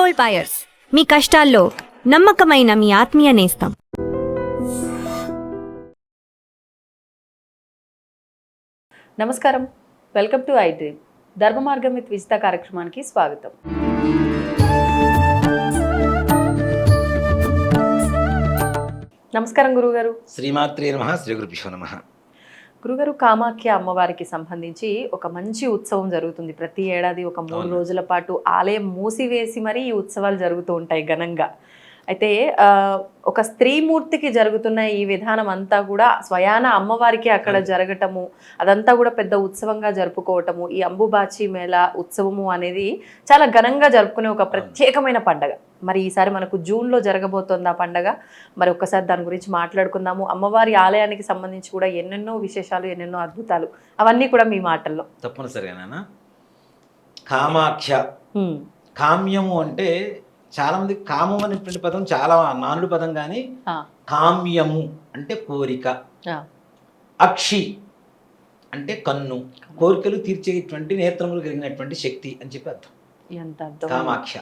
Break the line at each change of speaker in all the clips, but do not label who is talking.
Gold buyers, మీ కష్టాల్లో నమ్మకమైన మీ ఆత్మీయ నేస్తం.
నమస్కారం, వెల్కమ్ టు ఐ డ్రీమ్. ధర్మ మార్గం విత్ విజిత కార్యక్రమానికి స్వాగతం. నమస్కారం గురుగారు.
శ్రీమాత్రే నమః. శ్రీ గురుభ్యో నమః.
గురుగారు, కామాఖ్య అమ్మవారికి సంబంధించి ఒక మంచి ఉత్సవం జరుగుతుంది. ప్రతి ఏడాది ఒక 3 రోజుల పాటు ఆలయం మూసివేసి మరీ ఈ ఉత్సవాలు జరుగుతూ ఉంటాయి ఘనంగా. అయితే ఒక స్త్రీమూర్తికి జరుగుతున్న ఈ విధానం అంతా కూడా స్వయాన అమ్మవారికి అక్కడ జరగటము, అదంతా కూడా పెద్ద ఉత్సవంగా జరుపుకోవటము, ఈ అంబుబాచి మేళ ఉత్సవము అనేది చాలా ఘనంగా జరుపుకునే ఒక ప్రత్యేకమైన పండగ. మరి ఈసారి మనకు జూన్లో జరగబోతోంది ఆ పండగ. మరి ఒక్కసారి దాని గురించి మాట్లాడుకుందాము. అమ్మవారి ఆలయానికి సంబంధించి కూడా ఎన్నెన్నో విశేషాలు, ఎన్నెన్నో అద్భుతాలు, అవన్నీ కూడా మీ మాటల్లో.
తప్పనిసరిగానా. కామాఖ్య, కామ్యము అంటే చాలా మంది కామం అనేటువంటి పదం చాలా నానుడి పదం, కానీ కామ్యము అంటే కోరిక, అక్షి అంటే కన్ను, కోరికలు తీర్చేటువంటి నేత్రములు కలిగినటువంటి శక్తి అని చెప్పి అర్థం కామాఖ్య.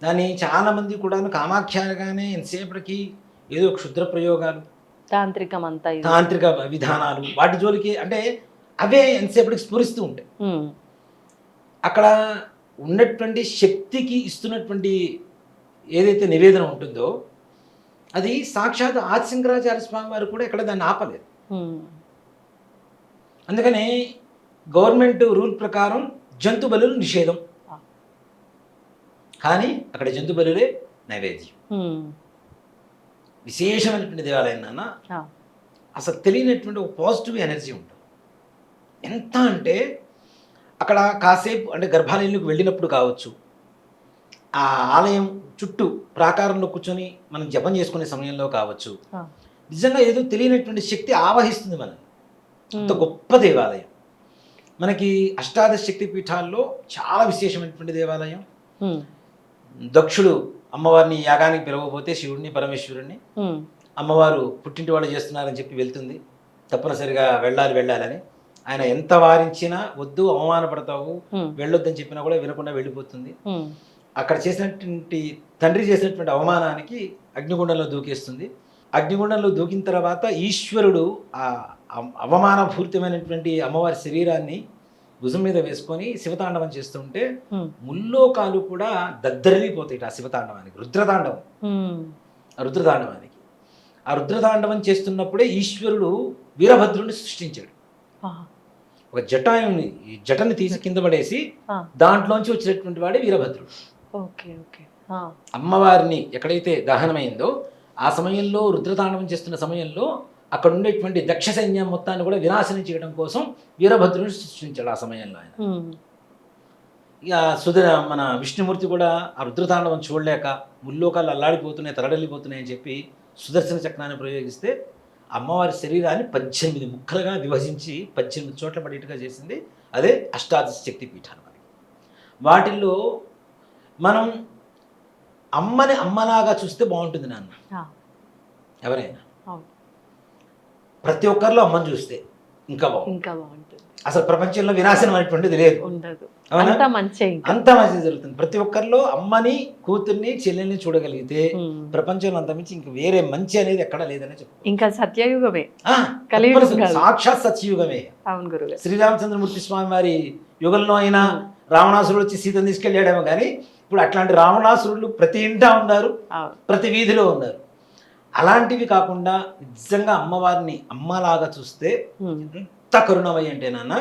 దాన్ని చాలా మంది కూడా కామాఖ్యగానే ఎంతసేపటికి ఏదో క్షుద్ర ప్రయోగాలు, తాంత్రిక విధానాలు, వాటి జోలికి అంటే అవే ఎంతసేపటికి స్ఫురిస్తూ ఉంటాయి. అక్కడ ఉన్నటువంటి శక్తికి ఇస్తున్నటువంటి ఏదైతే నివేదన ఉంటుందో అది సాక్షాత్ ఆదిశంకరాచార్య స్వామి వారు కూడా ఇక్కడ దాన్ని ఆపలేదు. అందుకనే గవర్నమెంట్ రూల్ ప్రకారం జంతు బలులు నిషేధం, కానీ అక్కడ జంతు బలులే నైవేద్యం. విశేషమైనటువంటి దేవాలయం నాన్న. అసలు తెలియనటువంటి ఒక పాజిటివ్ ఎనర్జీ ఉంటుంది. ఎంత అంటే అక్కడ కాసేపు అంటే గర్భాలయంలోకి వెళ్ళినప్పుడు కావచ్చు, ఆ ఆలయం చుట్టూ ప్రాకారంలో కూర్చొని మనం జపం చేసుకునే సమయంలో కావచ్చు, నిజంగా ఏదో తెలియనటువంటి శక్తి ఆవహిస్తుంది మనల్ని. అంత గొప్ప దేవాలయం. మనకి అష్టాదశ శక్తి పీఠాల్లో చాలా విశేషమైనటువంటి దేవాలయం. దక్షుడు అమ్మవారిని యాగానికి పిలవకపోతే శివుడిని పరమేశ్వరుడిని అమ్మవారు పుట్టింటి వాళ్ళు చేస్తున్నారని చెప్పి వెళ్తుంది. తప్పనిసరిగా వెళ్ళాలని ఆయన ఎంత వారించినా వద్దు, అవమానపడతావు, వెళ్ళొద్దని చెప్పినా కూడా వినకుండా వెళ్ళిపోతుంది. అక్కడ చేసినటువంటి తండ్రి చేసినటువంటి అవమానానికి అగ్నిగుండంలో దూకేస్తుంది. అగ్నిగుండంలో దూకిన తర్వాత ఈశ్వరుడు ఆ అవమానపూరితమైనటువంటి అమ్మవారి శరీరాన్ని భుజం మీద వేసుకొని శివతాండవం చేస్తుంటే ముల్లోకాలు కూడా దద్దరిల్లిపోతాయి ఆ శివతాండవానికి, రుద్రతాండవానికి. ఆ రుద్రతాండవం చేస్తున్నప్పుడే ఈశ్వరుడు వీరభద్రుడిని సృష్టించాడు. ఒక జటాయుని, ఈ జటని తీసి కింద పడేసి దాంట్లోంచి వచ్చినటువంటి వాడే వీరభద్రుడు. అమ్మవారిని ఎక్కడైతే దహనమైందో ఆ సమయంలో రుద్రతాండవం చేస్తున్న సమయంలో అక్కడ ఉండేటువంటి దక్ష సైన్యం మొత్తాన్ని కూడా వినాశనం చేయడం కోసం వీరభద్రుని సృష్టించాడు ఆ సమయంలో ఆయన. ఇక మన విష్ణుమూర్తి కూడా ఆ రుద్రతాండవం చూడలేక ముల్లోకాలు అల్లాడిపోతున్నాయి, తరడల్లిపోతున్నాయి అని చెప్పి సుదర్శన చక్రాన్ని ప్రయోగిస్తే అమ్మవారి శరీరాన్ని 18 ముక్కలుగా విభజించి 18 చోట్ల పడేట్టుగా చేసింది. అదే అష్టాదశ శక్తి పీఠాలు. వాటిల్లో మనం అమ్మని అమ్మలాగా చూస్తే బాగుంటుంది నాన్న. ఎవరైనా ప్రతి ఒక్కరిలో అమ్మని చూస్తే ఇంకా బాగుంటుంది. అసలు ప్రపంచంలో వినాశనం అనేటువంటిది లేదు, అంతా మంచి జరుగుతుంది. ప్రతి ఒక్కరిలో అమ్మని, కూతుర్ని, చెల్లెల్ని చూడగలిగితే ప్రపంచంలో అంత మించి ఇంక వేరే మంచి అనేది ఎక్కడ లేదనే చెప్పు.
ఇంకా సత్యయుగమే,
సాక్షాత్ సత్యయుగమే. శ్రీరామచంద్రమూర్తి స్వామి వారి యుగంలో అయినా రావణాసురుడు వచ్చి సీతను తీసుకెళ్ళాడేమో, కానీ ఇప్పుడు అట్లాంటి రావణాసురులు ప్రతి ఇంటా ఉన్నారు, ప్రతి వీధిలో ఉన్నారు. అలాంటివి కాకుండా నిజంగా అమ్మవారిని అమ్మలాగా చూస్తే ఎంత కరుణమయ్య అంటే నాన్న,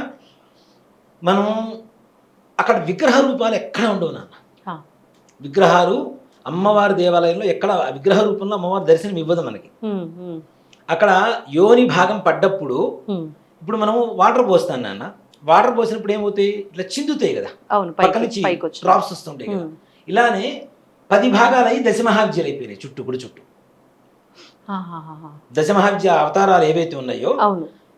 మనం అక్కడ విగ్రహ రూపాలు ఎక్కడ ఉండవు నాన్న. విగ్రహాలు అమ్మవారి దేవాలయంలో ఎక్కడ విగ్రహ రూపంలో అమ్మవారి దర్శనం ఇవ్వదు మనకి. అక్కడ యోని భాగం పడ్డప్పుడు ఇప్పుడు మనం వాటర్ పోస్తాం నాన్న. వాటర్ పోసినప్పుడు ఏమవుతాయి, ఇట్లా చిందుతాయి కదా, పక్క నుంచి డ్రాప్స్ వస్తుంటాయి కదా. ఇలానే 10 భాగాలు అయ్యి దశమహావిద్యలు అయిపోయినాయి చుట్టూ. దశమహావిద్య అవతారాలు ఏవైతే ఉన్నాయో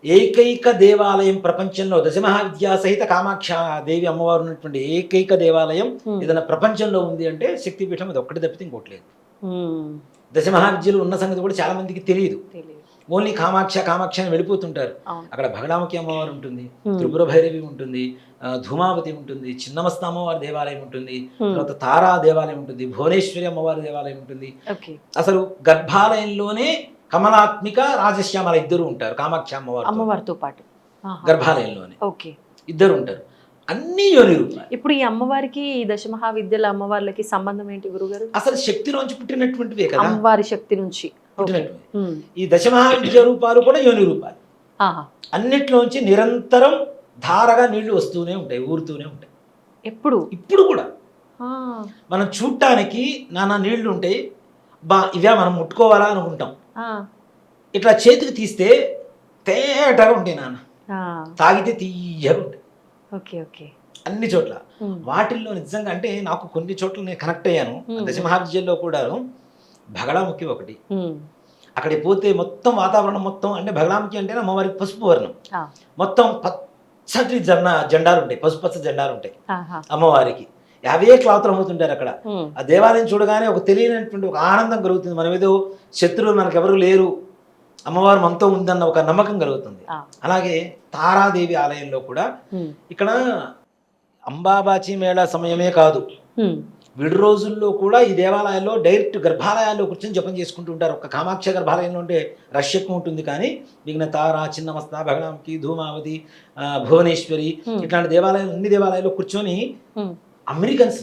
ఏకైక దేవాలయం ప్రపంచంలో, దశమహావిద్యా సహిత కామాక్ష దేవి అమ్మవారు ఉన్నటువంటి ఏకైక దేవాలయం ఏదైనా ప్రపంచంలో ఉంది అంటే శక్తిపీఠం అది ఒక్కటి తప్పితే ఇంకోటి లేదు. దశమహావిద్యలు ఉన్న సంగతి కూడా చాలా మందికి తెలియదు. ఓన్లీ కామాక్ష కామాక్ష అని వెళ్ళిపోతుంటారు.
అవును.
అక్కడ బగళాముఖి అమ్మవారు ఉంటుంది, త్రిపుర భైరవి ఉంటుంది, ధూమావతి ఉంటుంది, చిన్నమస్త అమ్మవారి దేవాలయం ఉంటుంది, తర్వాత తారా దేవాలయం ఉంటుంది, భువనేశ్వరి అమ్మవారి దేవాలయం ఉంటుంది.
ఓకే.
అసలు గర్భాలయంలోనే కమలాత్మిక రాజశ్యామల ఇద్దరు ఉంటారు, కామాక్షి
అమ్మవారితో పాటు
గర్భాలయంలోనే
ఓకే
ఇద్దరు ఉంటారు. అన్ని యోని రూపాలు.
ఇప్పుడు ఈ అమ్మవారికి ఈ దశమహావిద్యల అమ్మవార్లకి సంబంధం ఏంటి గురుగారు?
అసలు శక్తిలోంచి పుట్టినటువంటివే కదా,
అమ్మవారి శక్తి నుంచి
పుట్టినటువంటివి. ఈ దశమహావిద్య రూపాలు కూడా యోని రూపాలు. అన్నిట్లోంచి నిరంతరం ధారగా నీళ్లు వస్తూనే ఉంటాయి, ఊరుతూనే ఉంటాయి. ఇప్పుడు కూడా మనం చూడటానికి నానా నీళ్లు ఉంటాయి, ఇవే మనం ముట్టుకోవాలా అనుకుంటాం. ఇట్లా చేతికి తీస్తే తేటగా ఉంటాయి నాన్న, తాగితే తీయగా ఉంటాయి.
Okay okay.
అన్ని చోట్ల వాటిల్లో నిజంగా అంటే నాకు కొన్ని చోట్ల నేను కనెక్ట్ అయ్యాను. దశమహావిద్యల్లో కూడా బగళాముఖి ఒకటి. అక్కడికి పోతే మొత్తం వాతావరణం మొత్తం అంటే బగళాముఖి అంటే అమ్మవారికి పసుపు వర్ణం, మొత్తం పచ్చటి జెండాలు ఉంటాయి, పసుపచ్చ జెండాలు ఉంటాయి అమ్మవారికి. అవే క్లాతులు అమ్ముతుంటారు అక్కడ. ఆ దేవాలయం చూడగానే ఒక తెలియనటువంటి ఒక ఆనందం కలుగుతుంది. మనం ఏదో శత్రువులు మనకు ఎవరు లేరు, అమ్మవారు మనతో ఉందన్న ఒక నమ్మకం కలుగుతుంది. అలాగే తారాదేవి ఆలయంలో కూడా ఇక్కడ అంబాబాచి మేళా సమయమే కాదు, విడి రోజుల్లో కూడా ఈ దేవాలయాల్లో డైరెక్ట్ గర్భాలయాల్లో కూర్చొని జపం చేసుకుంటూ ఉంటారు. ఒక కామాక్ష గర్భాలయంలో ఉంటే రష్ ఎక్కువ ఉంటుంది, కానీ మిగిలిన తారా, చిన్నమస్త, బగళాముఖి, ధూమావతి, భువనేశ్వరి ఇట్లాంటి దేవాలయాలు అన్ని దేవాలయాల్లో కూర్చొని అమెరికన్స్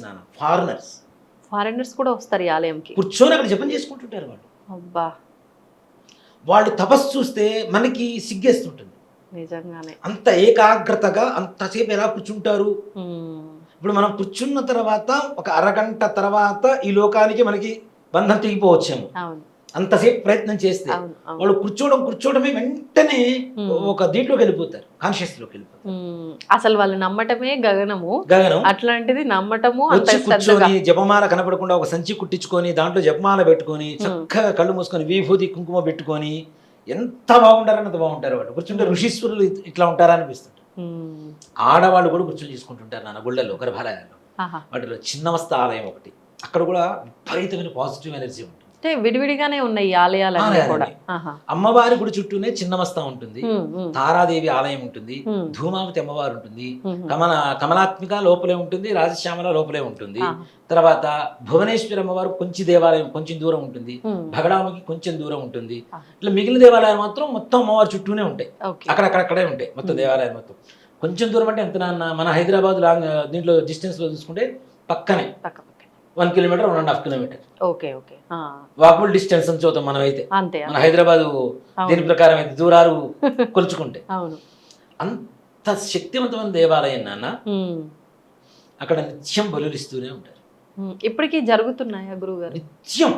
ఫారినర్స్ కూడా వస్తారు ఈ ఆలయంకి, కూర్చొని అక్కడ జపం చేసుకుంటుంటారు వాళ్ళు.
అబ్బా,
వాళ్ళు తపస్సు చూస్తే మనకి సిగ్గేస్తుంటుంది
నిజంగానే.
అంత ఏకాగ్రతగా అంతసేపు ఎలా కూర్చుంటారు. ఇప్పుడు మనం కూర్చున్న తర్వాత ఒక అరగంట తర్వాత ఈ లోకానికి మనకి బంధం తెగిపోవచ్చేమో, అంతసేపు ప్రయత్నం చేస్తే. వాళ్ళు కూర్చోవడమే వెంటనే ఒక దీంట్లోకి వెళ్ళిపోతారు, కాన్షియస్ లోకి వెళ్ళిపోతారు.
అసలు వాళ్ళు నమ్మటమే గగనం, అట్లాంటిది నమ్మటము.
కూర్చొని జపమాల కనపడకుండా ఒక సంచి కుట్టించుకొని దాంట్లో జపమాల పెట్టుకొని చక్కగా కళ్ళు మూసుకొని విభూతి కుంకుమ పెట్టుకొని ఎంత బాగుంటారని అంత బాగుంటారు. వాళ్ళు కూర్చుంటే ఋషీశ్వరులు ఇట్లా ఉంటారా అనిపిస్తుంది. ఆడవాళ్ళు కూడా కూర్చొని చేసుకుంటుంటారు నాన్న గుళ్ళల్లో, గర్భాలయాల్లో. వాటిలో చిన్నమస్త ఆలయం ఒకటి, అక్కడ కూడా విపరీతమైన పాజిటివ్ ఎనర్జీ ఉంటుంది.
విడివిడిగానే ఉన్నాయి ఈ ఆలయాలన్నీ కూడా.
అమ్మవారి గుడి చుట్టూనే చిన్నమస్త ఉంటుంది, తారాదేవి ఆలయం ఉంటుంది, ధూమావతి అమ్మవారు ఉంటుంది, కమలాత్మిక లోపలే ఉంటుంది, రాజశ్యామల లోపలే ఉంటుంది. తర్వాత భువనేశ్వరి అమ్మవారు కొంచెం దేవాలయం కొంచెం దూరం ఉంటుంది, బగళాముఖి కొంచెం దూరం ఉంటుంది. ఇట్లా మిగిలిన దేవాలయాలు మాత్రం మొత్తం అమ్మవారి చుట్టూనే ఉంటాయి, అక్కడక్కడే ఉంటాయి మొత్తం దేవాలయాలు మొత్తం. కొంచెం దూరం అంటే ఎంత నాన్న, మన హైదరాబాద్ దీంట్లో డిస్టెన్స్ లో చూసుకుంటే పక్కనే 1 కిలోమీటర్ 1.5 కిలోమీటర్ వాకబుల్ డిస్టెన్స్ అని చూద్దాం మనం అయితే. మన హైదరాబాద్ దీని ప్రకారం అయితే దూరాలు కొలుచుకుంటే అంత శక్తివంతమైన దేవాలయం నాన్న. అక్కడ నిత్యం బలులు ఇస్తూనే ఉంటారు.
ఇప్పటికీ జరుగుతున్నాయా గురుగారు?
నిత్యం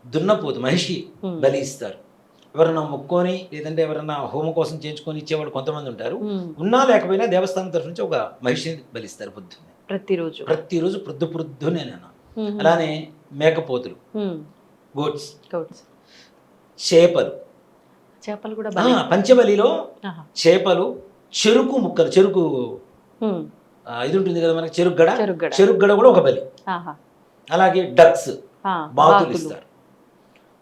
దున్నపోతు మహిషి బలి ఇస్తారు. ఎవరన్నా మొక్కొని లేదంటే ఎవరన్నా హోమం కోసం చేయించుకొని ఇచ్చేవాళ్ళు కొంతమంది ఉంటారు. ఉన్నా లేకపోయినా దేవస్థానం తరఫు నుంచి ఒక మహిషిని బలిస్తారు పొద్దున్నే, ప్రతిరోజు పొద్దునే. అలానే మేకపోతులు, గోట్స్, చేపలు కూడా పంచబలిలో చేపలు, చెరుకు ముక్కలు, చెరుకు ఇది ఉంటుంది కదా మనకి, చెరుగ్గడ కూడా ఒక బలి. అలాగే డక్స్, బాతులు ఇస్తారు.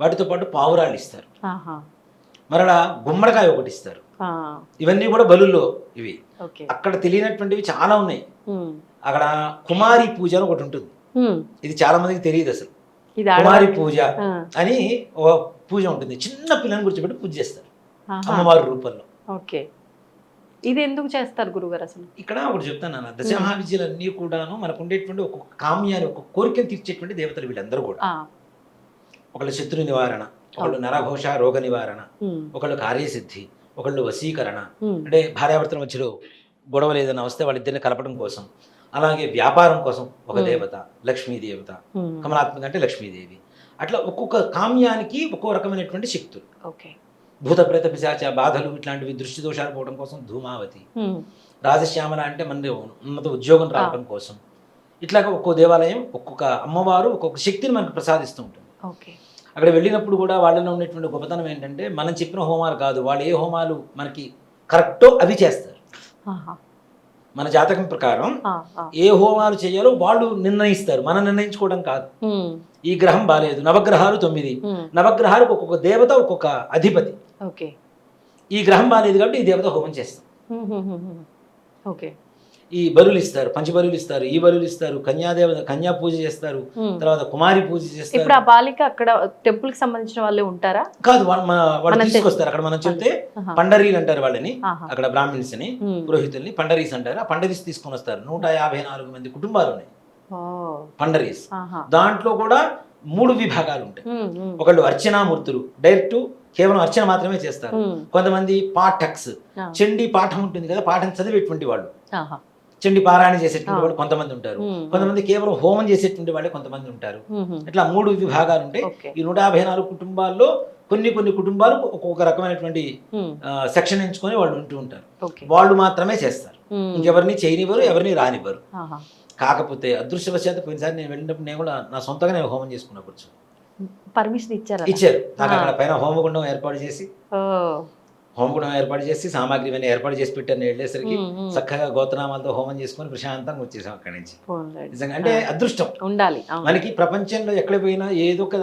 వాటితో పాటు పావురాళ్ళు ఇస్తారు. మరలా గుమ్మడికాయ ఒకటి ఇస్తారు. ఇవన్నీ కూడా బలుల్లో ఇవి. అక్కడ తెలియనటువంటివి చాలా ఉన్నాయి. అక్కడ కుమారి పూజ అని ఒకటి ఉంటుంది, ఇది చాలా మందికి తెలియదు అసలు. కుమారి పూజ అని ఒక పూజ ఉంటుంది, చిన్న పిల్లని కూర్చోబెట్టి పూజ చేస్తారు అమ్మవారి రూపంలో.
ఇది ఎందుకు చేస్తారు గురుగారు అసలు?
ఇక్కడ ఒకటి చెప్తాను నాన్న, దశమహావిద్యలన్నీ కూడాను మనకు ఉండేటువంటి ఒక కామ్యాన్ని, ఒక కోరికను తీర్చేటువంటి దేవతలు వీళ్ళందరూ కూడా. ఒకళ్ళు శత్రు నివారణ, ఒకళ్ళు నరఘోష రోగ నివారణ, ఒకళ్ళు కార్యసిద్ధి, ఒకళ్ళు వశీకరణ, అంటే భార్యాభర్తల మధ్యలో గొడవలు ఏదైనా వస్తే వాళ్ళిద్దరిని కలపడం కోసం. అలాగే వ్యాపారం కోసం ఒక దేవత, లక్ష్మీ దేవత, కమలాత్మక అంటే లక్ష్మీదేవి. అట్లా ఒక్కొక్క కామ్యానికి ఒక్కో రకమైనటువంటి శక్తులు. భూత ప్రేత పిశాచ బాధలు ఇట్లాంటివి దృష్టి దోషాలు పోవడం కోసం ధూమావతి, రాజశ్యామల అంటే మన ఉన్నత ఉద్యోగం రావడం కోసం. ఇట్లాగా ఒక్కో దేవాలయం ఒక్కొక్క అమ్మవారు ఒక్కొక్క శక్తిని మనకు ప్రసాదిస్తూ ఉంటుంది. అక్కడ వెళ్ళినప్పుడు కూడా వాళ్ళలో ఉన్నటువంటి గొప్పతనం ఏంటంటే మనం చెప్పిన హోమాలు కాదు, వాళ్ళు ఏ హోమాలు మనకి కరెక్టో అవి చేస్తారు. మన జాతకం ప్రకారం
ఆ, ఆ.
ఏ హోమాలు చేయాలో వాళ్ళు నిర్ణయిస్తారు, మనం నిర్ణయించుకోవడం కాదు.
ఉమ్,
ఈ గ్రహం బాలేదు, నవగ్రహాలు 9,
ఉమ్.
నవగ్రహాలకు ఒక్కొక్క దేవత ఒక్కొక్క అధిపతి.
ఓకే.
ఈ గ్రహం బాలేదు కాబట్టి ఈ దేవత హోమం చేస్తాం.
ఉమ్, ఉమ్, ఉమ్, ఉమ్. ఓకే.
ఈ బలులు ఇస్తారు, పంచబలులు ఇస్తారు, ఈ బలులు ఇస్తారు, కన్యాదేవత కన్యా పూజ చేస్తారు,
ఉమ్.
తర్వాత కుమారి పూజ చేస్తారు.
ఇప్పుడు ఆ బాలిక అక్కడ టెంపుల్ కి సంబంధించిన వాళ్ళే ఉంటారా?
కాదు, వాళ్ళు
మనం
తీసుకొస్తారు. అక్కడ మనం చెప్తే
ఆహా.
పండరీలు అంటారు వాళ్ళని,
ఆహా.
అక్కడ బ్రాహ్మిన్స్ ని,
ఉమ్.
పురోహితుల్ని పండరీస్ అంటారు. ఆ పండరీస్ తీసుకొని వస్తారు. 154 మంది కుటుంబాలు ఉన్నాయి
ఓ.
పండరీస్.
ఆహా.
దాంట్లో కూడా 3 విభాగాలు ఉంటాయి.
ఉమ్, ఉమ్.
ఒకళ్ళు అర్చనామూర్తులు, డైరెక్ట్ కేవలం అర్చన మాత్రమే చేస్తారు.
ఉమ్.
కొంతమంది పాఠక్స్,
ఆ.
చండీ పాఠం ఉంటుంది కదా, పాఠం చదివేటువంటి వాళ్ళు,
ఆహా.
చండి పారాయణ చేసేటువంటి వాళ్ళు కొంతమంది ఉంటారు.
ఉమ్.
కొంతమంది కేవలం హోమం చేసేటువంటి వాళ్ళే కొంతమంది ఉంటారు.
ఉమ్, ఉమ్.
ఇట్లా 3 విభాగాలు ఉంటాయి.
ఓకే.
ఈ 154 కుటుంబాల్లో కొన్ని కుటుంబాలు ఒక్కొక్క రకమైనటువంటి
ఉమ్.
సెక్షన్ ఎంచుకొని వాళ్ళు ఉంటూ ఉంటారు.
ఓకే.
వాళ్ళు మాత్రమే చేస్తారు,
ఉమ్.
ఇంకెవరిని చేయనివ్వరు, ఎవరిని రానివ్వరు.
ఆహా.
కాకపోతే అదృష్టవశాత్తు పోయినసారి నేను వెళ్ళినప్పుడు నేను కూడా నా సొంతంగా నేను హోమం చేసుకున్నప్పుడు
పర్మిషన్ ఇచ్చారా?
ఇచ్చారు నాకు. అక్కడ పైన హోమగుండం ఏర్పాటు చేసి,
ఓ.
హోమగుండం ఏర్పాటు చేసి సామాగ్రి ఇవన్నీ ఏర్పాటు చేసి పెట్టారు. నేను వెళ్ళేసరికి
ఉమ్, ఉమ్.
చక్కగా గోత్రనామాలతో హోమం చేసుకొని ప్రశాంతంగా వచ్చేసాం అక్కడి నుంచి.
పోన్లే.
నిజంగా అంటే అదృష్టం
ఉండాలి. అవును.
మనకి. ప్రపంచంలో ఎక్కడ పోయినా ఏదో ఒక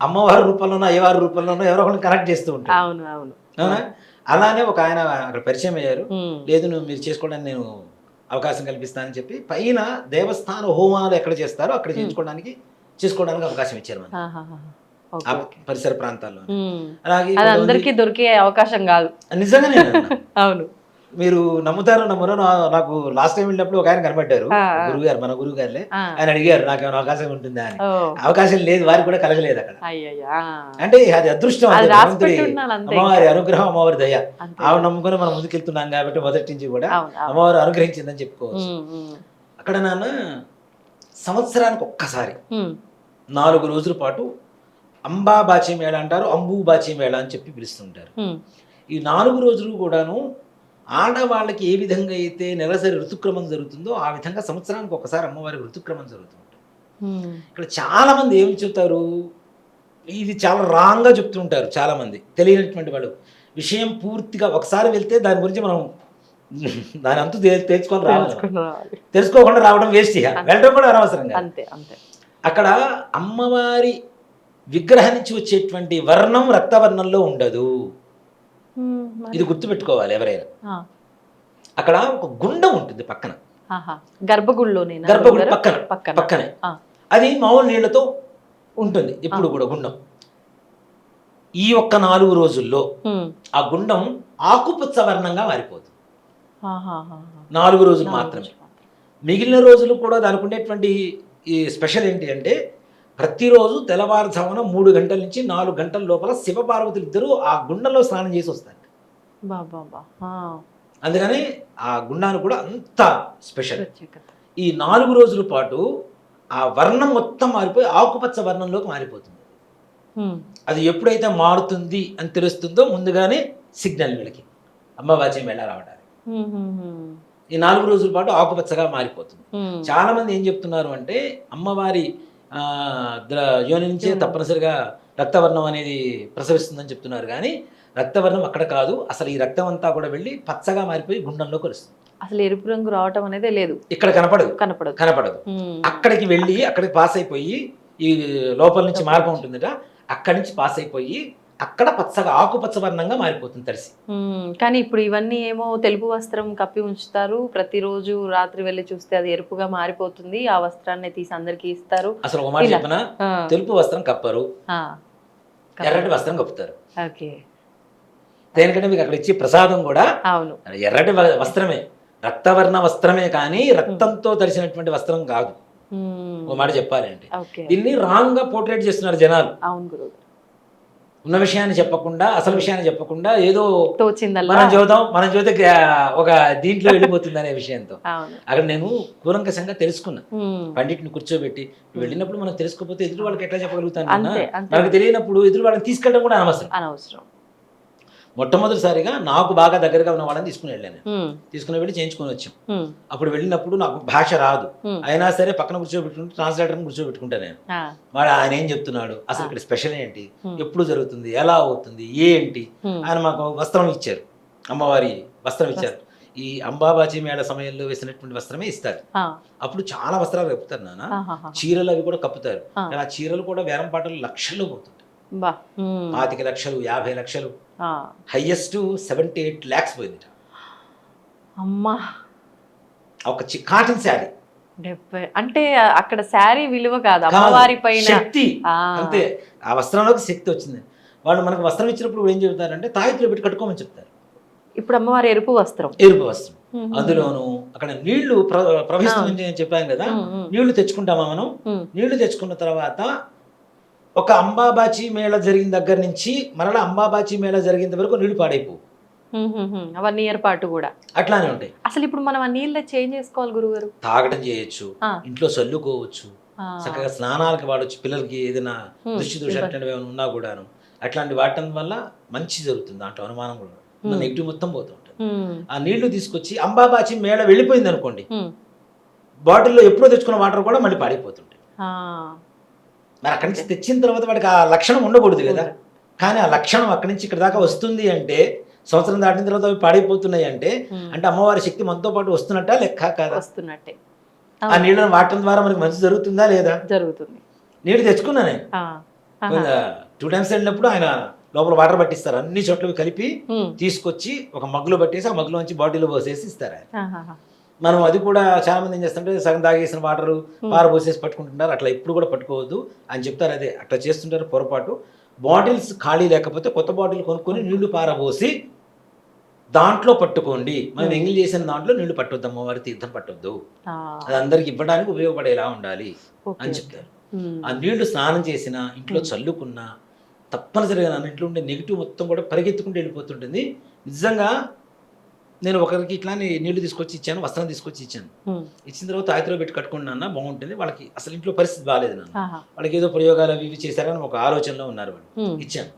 అమ్మవారి రూపంలోనో అయ్యవారి రూపంలోనో ఎవరో ఒకరిని కనెక్ట్ చేస్తూ ఉంటారు.
అవును, అవును.
అవునా? అలానే ఒక ఆయన అక్కడ పరిచయం అయ్యారు.
ఉమ్.
లేదు మీరు చేసుకోవడానికి నేను అవకాశం కల్పిస్తానని చెప్పి పైన దేవస్థాన హోమాలు ఎక్కడ చేస్తారో అక్కడ చేసుకోవడానికి అవకాశం ఇచ్చారు మనకి,
ఆహాహా.
ఆ
ఓకే, ఓకే.
పరిసర ప్రాంతాల్లో.
ఉమ్.
అలాగే
అది
కొంతమంది-
అందరికీ దొరికే అవకాశం కాదు.
నిజంగానే అన్నా.
అవును.
మీరు నమ్ముతారో నమ్మరో, నాకు లాస్ట్ టైం వెళ్ళినప్పుడు ఒక ఆయన కనబడ్డారు,
ఆ, ఆ.
గురుగారు, మన గురువు గారులే.
ఆ.
ఆయన అడిగారు నాకు ఏమైనా అవకాశం ఉంటుందా అని.
ఓ.
అవకాశం లేదు, వారికి కూడా కలగలేదు అక్కడ.
అయ్యయ్యా.
అంటే అది అదృష్టం,
అది
అంతే.
రాసి
భగవంతుడి
పెట్టి ఉండాలి అంతే.
అమ్మవారి అనుగ్రహం, అమ్మవారి దయ.
అంతే.
ఆవిడ నమ్ముకొని మనం ముందుకెళ్తున్నాం కాబట్టి మొదటి నుంచి కూడా
అవును, అవును.
అమ్మవారు అనుగ్రహించిందని చెప్పుకోవచ్చు.
ఉమ్, ఉమ్.
అక్కడ నాన్న సంవత్సరానికి ఒక్కసారి
ఉమ్.
4 రోజుల పాటు అంబా బాచి మేళ అంటారు, అంబూ బాచి మేళ అని చెప్పి పిలుస్తుంటారు.
ఉమ్.
ఈ 4 రోజులు కూడాను ఆడవాళ్ళకి ఏ విధంగా అయితే నెలసరి ఋతుక్రమం జరుగుతుందో ఆ విధంగా సంవత్సరానికి ఒకసారి అమ్మవారికి ఋతుక్రమం జరుగుతుంది.
ఉమ్.
ఇక్కడ చాలా మంది ఏమి చెప్తారు, ఇది చాలా రాంగ్గా చెప్తుంటారు. చాలా మంది తెలియనటువంటి వాళ్ళు విషయం పూర్తిగా ఒకసారి వెళ్తే దాని గురించి మనం దాని అంతా తెలుసుకొని రావాలి. తెలుసుకోకుండా రావడం వేస్ట్, వెళ్ళడం కూడా అనవసరంగా.
అంతే, అంతే.
అక్కడ అమ్మవారి విగ్రహం నుంచి వచ్చేటువంటి వర్ణం రక్తవర్ణంలో ఉండదు.
ఉమ్, మరి.
ఇది గుర్తుపెట్టుకోవాలి ఎవరైనా.
ఆ.
అక్కడ ఒక గుండం ఉంటుంది పక్కన,
ఆహా. గర్భగుడిలోనే
గర్భగుడి
పక్కన.
పక్కనే.
ఆ.
అది మామూలు నీళ్లతో ఉంటుంది ఎప్పుడు కూడా గుండం. ఈ ఒక్క 4 రోజుల్లో
ఉమ్.
ఆ గుండం ఆకుపచ్చ వర్ణంగా మారిపోతుంది.
ఆహాహా.
4 రోజులు మాత్రమే. మిగిలిన రోజులు కూడా దానికి ఉండేటువంటి ఈ స్పెషల్ ఏంటి అంటే, ప్రతిరోజు తెల్లవారుజామున 3 గంటల నుంచి 4 గంటల లోపల శివపార్వతులు ఇద్దరు ఆ గుండంలో స్నానం చేసి వస్తారు.
బాబా.
అందుకని ఆ గుండానికి కూడా అంత స్పెషల్.
ప్రత్యేకత.
ఈ 4 రోజుల పాటు ఆ వర్ణం మొత్తం మారిపోయి ఆకుపచ్చ వర్ణంలోకి మారిపోతుంది.
ఉమ్.
అది ఎప్పుడైతే మారుతుంది అని తెలుస్తుందో ముందుగానే సిగ్నల్ వీళ్ళకి అమ్మవారి మేళ రావడానికి.
ఉమ్, ఉమ్, ఉమ్.
ఈ 4 రోజుల పాటు ఆకుపచ్చగా మారిపోతుంది.
ఉమ్.
చాలా మంది ఏం చెప్తున్నారు అంటే అమ్మవారి యోని నుంచే తప్పనిసరిగా రక్తవర్ణం అనేది ప్రసవిస్తుందని చెప్తున్నారు. కానీ రక్తవర్ణం అక్కడ కాదు, అసలు ఈ రక్తం అంతా కూడా వెళ్ళి పచ్చగా మారిపోయి గుండంలో కలుస్తుంది.
అసలు ఎరుపు రంగు రావటం అనేది లేదు,
ఇక్కడ కనపడదు.
ఉమ్.
అక్కడికి వెళ్ళి అక్కడికి పాస్ అయిపోయి ఈ లోపల నుంచి మార్గం ఉంటుందట, అక్కడి నుంచి పాస్ అయిపోయి అక్కడ పచ్చగా ఆకుపచ్చ వర్ణంగా మారిపోతుంది తడిసి.
కానీ ఇప్పుడు ఇవన్నీ ఏమో తెలుపు వస్త్రం కప్పి ఉంచుతారు, ప్రతిరోజు రాత్రి వెళ్ళి చూస్తే అది ఎరుపుగా మారిపోతుంది, ఆ వస్త్రాన్ని తీసి అందరికి ఇస్తారు.
అసలు ఒక మాట
ఇలా.
చెప్పిన,
ఆ.
తెలుపు వస్త్రం కప్పరు,
ఆ.
ఎర్రటి వస్త్రం కప్పుతారు.
ఓకే.
దేనికంటే మీకు అక్కడ ఇచ్చే ప్రసాదం కూడా
అవును.
ఎర్రటి వస్త్రమే, రక్తవర్ణ వస్త్రమే, కానీ రక్తంతో తడిసినటువంటి వస్త్రం కాదు.
ఉమ్.
ఒక మాట చెప్పాలి అంటే
ఓకే.
దీన్ని రాంగ్ గా పోర్ట్రేట్ చేస్తున్నారు జనాలు.
అవును గురువు.
ఉన్న విషయాన్ని చెప్పకుండా, అసలు విషయాన్ని చెప్పకుండా ఏదో
తోచిందల్లా
మనం చూస్తే ఒక దీంట్లో వెళ్ళిపోతుంది అనే విషయంతో.
అవును.
అక్కడ నేను కూలంకషంగా తెలుసుకున్నా,
ఉమ్.
పండిట్ని కూర్చోబెట్టి. వెళ్ళినప్పుడు మనం తెలుసుకోకపోతే ఎదురు వాళ్ళకి ఎట్లా చెప్పగలుగుతాను?
అంతే, అంతే.
మనకు తెలియనప్పుడు ఎదురు వాళ్ళని తీసుకెళ్ళడం కూడా
అనవసరం.
మొట్టమొదటిసారిగా నాకు బాగా దగ్గరగా ఉన్న వాళ్ళని తీసుకుని వెళ్ళాను.
ఉమ్.
తీసుకుని వెళ్ళి చేయించుకొని వచ్చాం.
ఉమ్.
అప్పుడు వెళ్ళినప్పుడు నాకు భాష రాదు,
ఉమ్.
అయినా సరే పక్కన కూర్చోబెట్టుకుంటే ట్రాన్స్లేటర్ని కూర్చోబెట్టుకుంటా నేను.
ఆ.
వాడు ఆయన ఏం చెప్తున్నాడు, అసలు ఇక్కడ స్పెషల్ ఏంటి, ఎప్పుడు జరుగుతుంది, ఎలా అవుతుంది, ఏంటి.
ఉమ్.
ఆయన మాకు వస్త్రం ఇచ్చారు, అమ్మవారి వస్త్రం ఇచ్చారు. ఈ అంబాబాజీ మేళ సమయంలో వేసినటువంటి వస్త్రమే ఇస్తారు.
ఆ,
అప్పుడు చాలా వస్త్రాలు కప్పుతారు నాన్న,
ఆహాహా.
చీరలు అవి కూడా కప్పుతారు.
ఆ.
కానీ ఆ చీరలు కూడా వేలం పాటలు లక్షల్లో పోతుంటాయి.
బా
25 లక్షలు 50 లక్షలు,
ఆ.
హైయెస్ట్ 78 lakhs పోయింది
అమ్మా
ఒక కాటన్ శారీ.
70 అంటే అక్కడ శారీ విలువ కాదు అమ్మవారి పైన
శక్తి
ఆ.
అంతే, ఆ వస్త్రంలోకి శక్తి వచ్చింది. వాళ్ళు మనకు వస్త్రం ఇచ్చినప్పుడు ఏం చెబుతారంటే తాయితులో పెట్టి కట్టుకోమని చెప్తారు.
ఇప్పుడు అమ్మవారి ఎరుపు వస్త్రం.
ఎరుపు వస్త్రం, అందులోను అక్కడ నీళ్లు ప్రవహిస్తుంది అని చెప్పాను కదా. నీళ్లు తెచ్చుకుంటామా మనం, నీళ్లు తెచ్చుకున్న తర్వాత ఒక అంబాబాచి మేళ జరిగిన దగ్గర నుంచి మరలా అంబాబాచి మేళ జరిగేంత వరకు నీళ్లు పాడైపోవు,
అవన్నీ ఏర్పాటు కూడా
అట్లానే ఉంటాయి.
అసలు ఇప్పుడు మనం ఆ నీళ్ళ చేంజ్ చేసుకోవాలి గురుగారు.
తాగడం చేయొచ్చు,
ఆ.
ఇంట్లో చల్లుకోవచ్చు,
ఆ.
చక్కగా స్నానాలకి వాడొచ్చు, పిల్లలకి ఏదైనా దృష్టి దోషాలు అట్లాంటివి ఏమైనా ఉన్నా కూడాను అట్లాంటి వాడటం వల్ల మంచి జరుగుతుంది. దాంట్లో అనుమానం కూడా నెగిటివ్ మొత్తం పోతూ ఉంటుంది. ఆ నీళ్లు తీసుకొచ్చి అంబాబాచి మేళ వెళ్ళిపోయింది అనుకోండి, బాటిల్లో ఎప్పుడో తెచ్చుకున్న వాటర్ కూడా మళ్ళీ పాడైపోతుంటాయి. మరి అక్కడి నుంచి తెచ్చిన తర్వాత వాడికి ఆ లక్షణం ఉండకూడదు కదా. కానీ ఆ లక్షణం అక్కడి నుంచి ఇక్కడ దాకా వస్తుంది అంటే, సంవత్సరం దాటిన తర్వాత అవి పాడైపోతున్నాయి అంటే అంటే అమ్మవారి శక్తి మనతో పాటు వస్తున్నట్ట లెక్క కాదా?
వస్తున్నట్టే.
ఆ నీళ్ళని వాడటం ద్వారా మనకి మంచి జరుగుతుందా లేదా?
జరుగుతుంది.
నీళ్ళు తెచ్చుకున్నానే 2 times వెళ్ళినప్పుడు ఆయన లోపల వాటర్ పట్టిస్తారు, అన్ని చోట్ల కలిపి తీసుకొచ్చి ఒక మగ్గులో పట్టేసి ఆ మగ్గులో నుంచి బాటిల్లో పోసేసి ఇస్తారు ఆయన. మనం అది కూడా చాలా మంది ఏం చేస్తుంటే సగం తాగేసిన వాటర్ పారబోసేసి పట్టుకుంటుంటారు. అట్లా ఎప్పుడు కూడా పట్టుకోవద్దు అని చెప్తారు. అదే అట్లా చేస్తుంటారు పొరపాటు. బాటిల్స్ ఖాళీ లేకపోతే కొత్త బాటిల్ కొనుక్కొని నీళ్లు పారబోసి దాంట్లో పట్టుకోండి. మనం ఎంగిల్ చేసిన దాంట్లో నీళ్లు పట్టొద్దు, అమ్మవారి తీర్థం పట్టొద్దు, అది అందరికి ఇవ్వడానికి ఉపయోగపడేలా ఉండాలి అని చెప్తారు. ఆ నీళ్లు స్నానం చేసినా ఇంట్లో చల్లుకున్నా తప్పనిసరిగా నా ఇంట్లో ఉండే నెగిటివ్ మొత్తం కూడా పరిగెత్తుకుంటూ వెళ్ళిపోతుంటుంది. నిజంగా నేను ఒకరికి ఇట్లానే నీళ్లు తీసుకొచ్చి ఇచ్చాను, వస్త్రం తీసుకొచ్చి ఇచ్చాను. ఇచ్చిన తర్వాత ఆయితీలో పెట్టి కట్టుకున్నా బాగుంటుంది. వాళ్ళకి అసలు ఇంట్లో పరిస్థితి బాగాలేదు నాన్న, వాళ్ళకి ఏదో ప్రయోగాలు అవి ఇవి చేశారని ఒక ఆలోచనలో ఉన్నారు. వాళ్ళు ఇచ్చాను.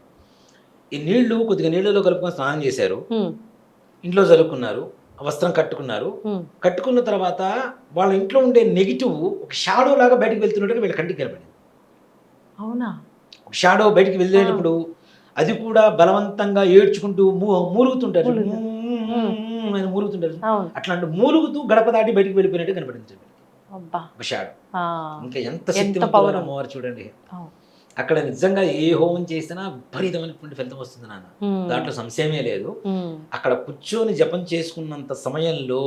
ఈ నీళ్లు కొద్దిగా నీళ్ళలో కలుపుకొని స్నానం చేశారు, ఇంట్లో చల్లుకున్నారు, వస్త్రం కట్టుకున్నారు. కట్టుకున్న తర్వాత వాళ్ళ ఇంట్లో ఉండే నెగిటివ్ ఒక షాడో లాగా బయటకు వెళ్తున్నట్టుగా వీళ్ళ కంటికి కనపడింది.
అవునా?
ఒక షాడో బయటికి వెళ్ళేటప్పుడు అది కూడా బలవంతంగా ఏడ్చుకుంటూ మూలుగుతుంటారు, ఆయన మూలుగుతుంటారు. అట్లాంటి మూలుగుతూ గడప దాటి బయటికి వెళ్ళిపోయినట్టు కనపడింది ఒక షాడో. ఇంకా ఎంత శక్తివంతమైన అమ్మవారు చూడండి. అక్కడ నిజంగా ఏ హోమం చేసినా విపరీతమైనటువంటి ఫలితం వస్తుంది నాన్న, దాంట్లో సంశయమే లేదు. అక్కడ కూర్చొని జపం చేసుకున్నంత సమయంలో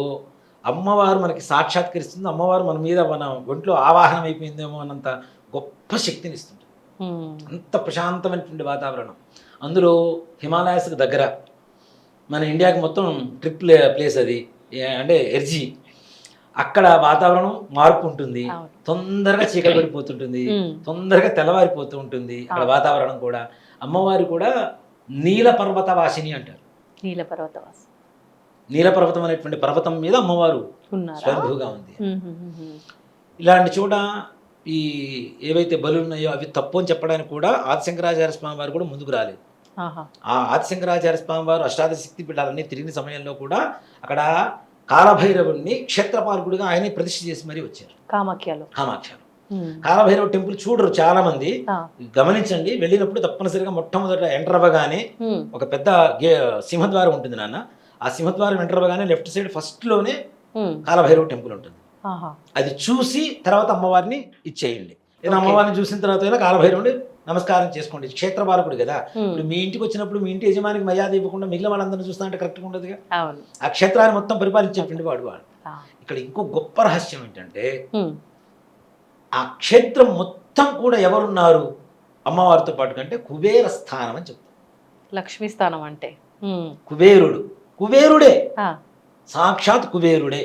అమ్మవారు మనకి సాక్షాత్కరిస్తుంది. అమ్మవారు మన మీద మన ఒంట్లో ఆవాహనం అయిపోయిందేమో అన్నంత గొప్ప శక్తిని ఇస్తుంది. అంత ప్రశాంతమైనటువంటి వాతావరణం. అందులో హిమాలయాస్కి దగ్గర, మన ఇండియాకి మొత్తం ట్రిప్ ప్లేస్ అది, అంటే ఎర్జీ. అక్కడ వాతావరణం మార్పు ఉంటుంది, తొందరగా చీకటి పడిపోతుంటుంది, తొందరగా తెల్లవారిపోతూ ఉంటుంది అక్కడ వాతావరణం కూడా. అమ్మవారు కూడా నీల పర్వత వాసిని అంటారు. నీలపర్వతం అనేటువంటి పర్వతం మీద అమ్మవారు స్వయంభూగా ఉంది. ఇలాంటి చోట ఈ ఏవైతే బలు ఉన్నాయో అవి తప్పు అని చెప్పడానికి కూడా ఆదిశంకరాచార్య స్వామి వారు కూడా ముందుకు రాలేదు. ఆ ఆదిశంకరాచార్య స్వామి వారు అష్టాదశ శక్తి పీఠాలన్నీ తిరిగిన సమయంలో కూడా అక్కడ కాలభైరవుడిని క్షేత్రపాలకుడిగా ఆయనే ప్రతిష్ఠ చేసి మరీ వచ్చారు కామాఖ్యలో. కాలభైరవ టెంపుల్ చూడరు చాలా మంది, గమనించండి. వెళ్ళినప్పుడు తప్పనిసరిగా మొట్టమొదట ఎంటర్ అవ్వగానే ఒక పెద్ద సింహద్వారం ఉంటుంది నాన్న. ఆ సింహద్వారం ఎంటర్ అవ్వగానే లెఫ్ట్ సైడ్ ఫస్ట్ లోనే కాలభైరవ టెంపుల్ ఉంటుంది. అది చూసి తర్వాత అమ్మవారిని ఇచ్చేయండి. లేదా అమ్మవారిని చూసిన తర్వాత కాలభైరవుడి నమస్కారం చేసుకోండి. క్షేత్రపాలకుడు కదా. ఇప్పుడు మీ ఇంటికి వచ్చినప్పుడు మీ ఇంటి యజమానికి మర్యాద ఇవ్వకుండా మిగిలిన వాళ్ళందరినీ చూస్తా అంటే కరెక్ట్గా ఉండదుగా. ఆ క్షేత్రాన్ని మొత్తం పరిపాలించేటువంటి వాడు. ఇక్కడ ఇంకో గొప్ప రహస్యం ఏంటంటే, ఆ క్షేత్రం మొత్తం కూడా ఎవరున్నారు అమ్మవారితో పాటు కంటే కుబేర స్థానం అని చెప్తారు.
లక్ష్మీ స్థానం అంటే
కుబేరుడే, సాక్షాత్ కుబేరుడే.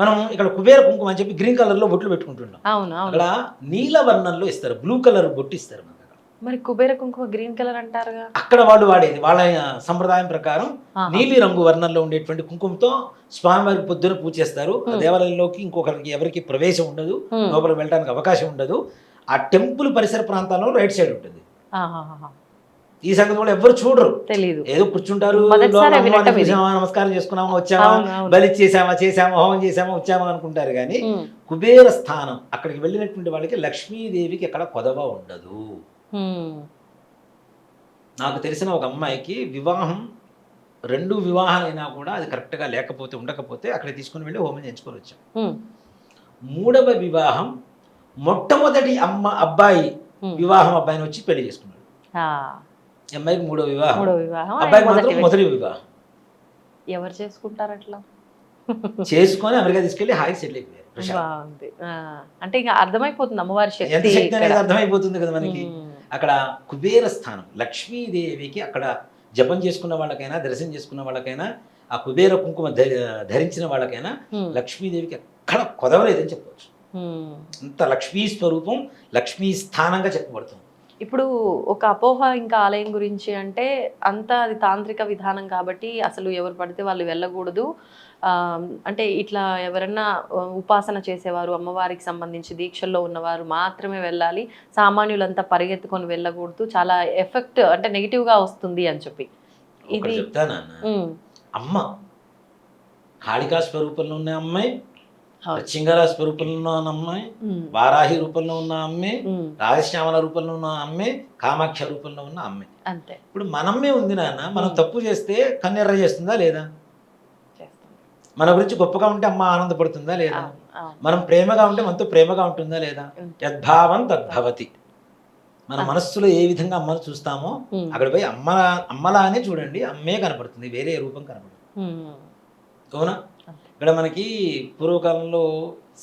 మనం ఇక్కడ కుబేర కుంకుమ అని చెప్పి గ్రీన్ కలర్ లో బొట్లు పెట్టుకుంటున్నాం. అక్కడ నీల వర్ణంలో ఇస్తారు, బ్లూ కలర్ బొట్టు ఇస్తారు.
మరి కుబేర కుంకుమ గ్రీన్ కలర్ అంటారుగా.
అక్కడ వాళ్ళు వాడేది వాళ్ళ సంప్రదాయం ప్రకారం నీలి రంగు వర్ణంలో ఉండేటువంటి కుంకుమతో స్వామివారికి పొద్దున పూజ చేస్తారు. ఆ దేవాలయంలోకి ఇంకొకరికి ఎవరికి ప్రవేశం ఉండదు, లోపలికి వెళ్ళడానికి అవకాశం ఉండదు. ఆ టెంపుల్ పరిసర ప్రాంతాల్లో రైట్ సైడ్ ఉంటుంది. ఈ సంగతి కూడా ఎవరు చూడరు, తెలియదు. ఏదో కూర్చుంటారు, నమస్కారం చేసుకున్నామా, వచ్చామా, బలి చేసామా, హోమం చేసామా, వచ్చామా అనుకుంటారు. కానీ కుబేర స్థానం అక్కడికి వెళ్ళినటువంటి వాళ్ళకి లక్ష్మీదేవికి ఎక్కడ కొదవ ఉండదు. నాకు తెలిసిన ఒక అమ్మాయికి వివాహం 2 వివాహాలైనా కూడా అది కరెక్ట్గా లేకపోతే ఉండకపోతే అక్కడ తీసుకుని వెళ్ళి హోమం చేయించుకొని వచ్చాం.
ఉమ్,
3వ వివాహం మొట్టమొదటి అబ్బాయి
ఉమ్.
వివాహం అబ్బాయిని వచ్చి పెళ్లి చేసుకున్నాడు.
ఆ,
ఈ అమ్మాయికి 3వ వివాహం,
మూడో వివాహం
అబ్బాయికి
మొదటి
మాత్రం మొదటి వివాహం.
ఎవరు చేసుకుంటారు అట్లా?
చేసుకొని అమెరికా తీసుకెళ్లి హాయి సెటిల్ అయిపోయారు ప్రశాంత్.
బాగుంది. అంటే ఇంకా అర్థమైపోతుంది అమ్మవారి
ఎంత
శక్తి
శక్తి అనేది
ఇక్కడ.
అర్థమైపోతుంది కదా మనకి.
ఉమ్,
అక్కడ కుబేర స్థానం లక్ష్మీదేవికి అక్కడ జపం చేసుకున్న వాళ్ళకైనా దర్శనం చేసుకున్న వాళ్ళకైనా ఆ కుబేర కుంకుమ ధరించిన వాళ్ళకైనా
ఉమ్,
లక్ష్మీదేవికి ఎక్కడ కొదవలేదని చెప్పవచ్చు.
ఉమ్.
అంత లక్ష్మీ స్వరూపం, లక్ష్మీ స్థానంగా చెప్పబడుతుంది.
ఇప్పుడు ఒక అపోహ ఇంకా ఆలయం గురించి అంటే అంతా అది తాంత్రిక విధానం కాబట్టి అసలు ఎవరు పడితే వాళ్ళు వెళ్ళకూడదు. అంటే ఇట్లా ఎవరన్నా ఉపాసన చేసేవారు, అమ్మవారికి సంబంధించి దీక్షల్లో ఉన్నవారు మాత్రమే వెళ్ళాలి, సామాన్యులంతా పరిగెత్తుకొని వెళ్ళకూడదు, చాలా ఎఫెక్ట్ అంటే నెగిటివ్గా వస్తుంది అని చెప్పి.
ఒకటి
ఇది
చెప్తానా, అమ్మ కాళికా స్వరూపంలో ఉన్న అమ్మాయి, చింగళ స్వరూపంలో ఉన్న అమ్మాయి, వారాహి రూపంలో ఉన్న అమ్మాయి, రాజశ్యామల రూపంలో ఉన్న అమ్మాయి, కామాక్ష రూపంలో ఉన్న అమ్మాయి.
అంతే.
ఇప్పుడు మనమ్మే ఉంది నాన్న, మనం తప్పు చేస్తే కన్నెర్ర చేస్తుందా లేదా?
చేస్తుంది.
మన గురించి గొప్పగా ఉంటే అమ్మ ఆనందపడుతుందా లేదా?
అవును, అవును.
మనం ప్రేమగా ఉంటే మనతో ప్రేమగా ఉంటుందా లేదా?
ఉంటుంది.
యద్భావం తద్భవతి. మన మనస్సులో ఏ విధంగా అమ్మను చూస్తామో అక్కడ పోయి అమ్మలానే చూడండి, అమ్మే కనపడుతుంది, వేరే రూపం కనపడుతుంది. అవునా? ఇక్కడ మనకి పూర్వకాలంలో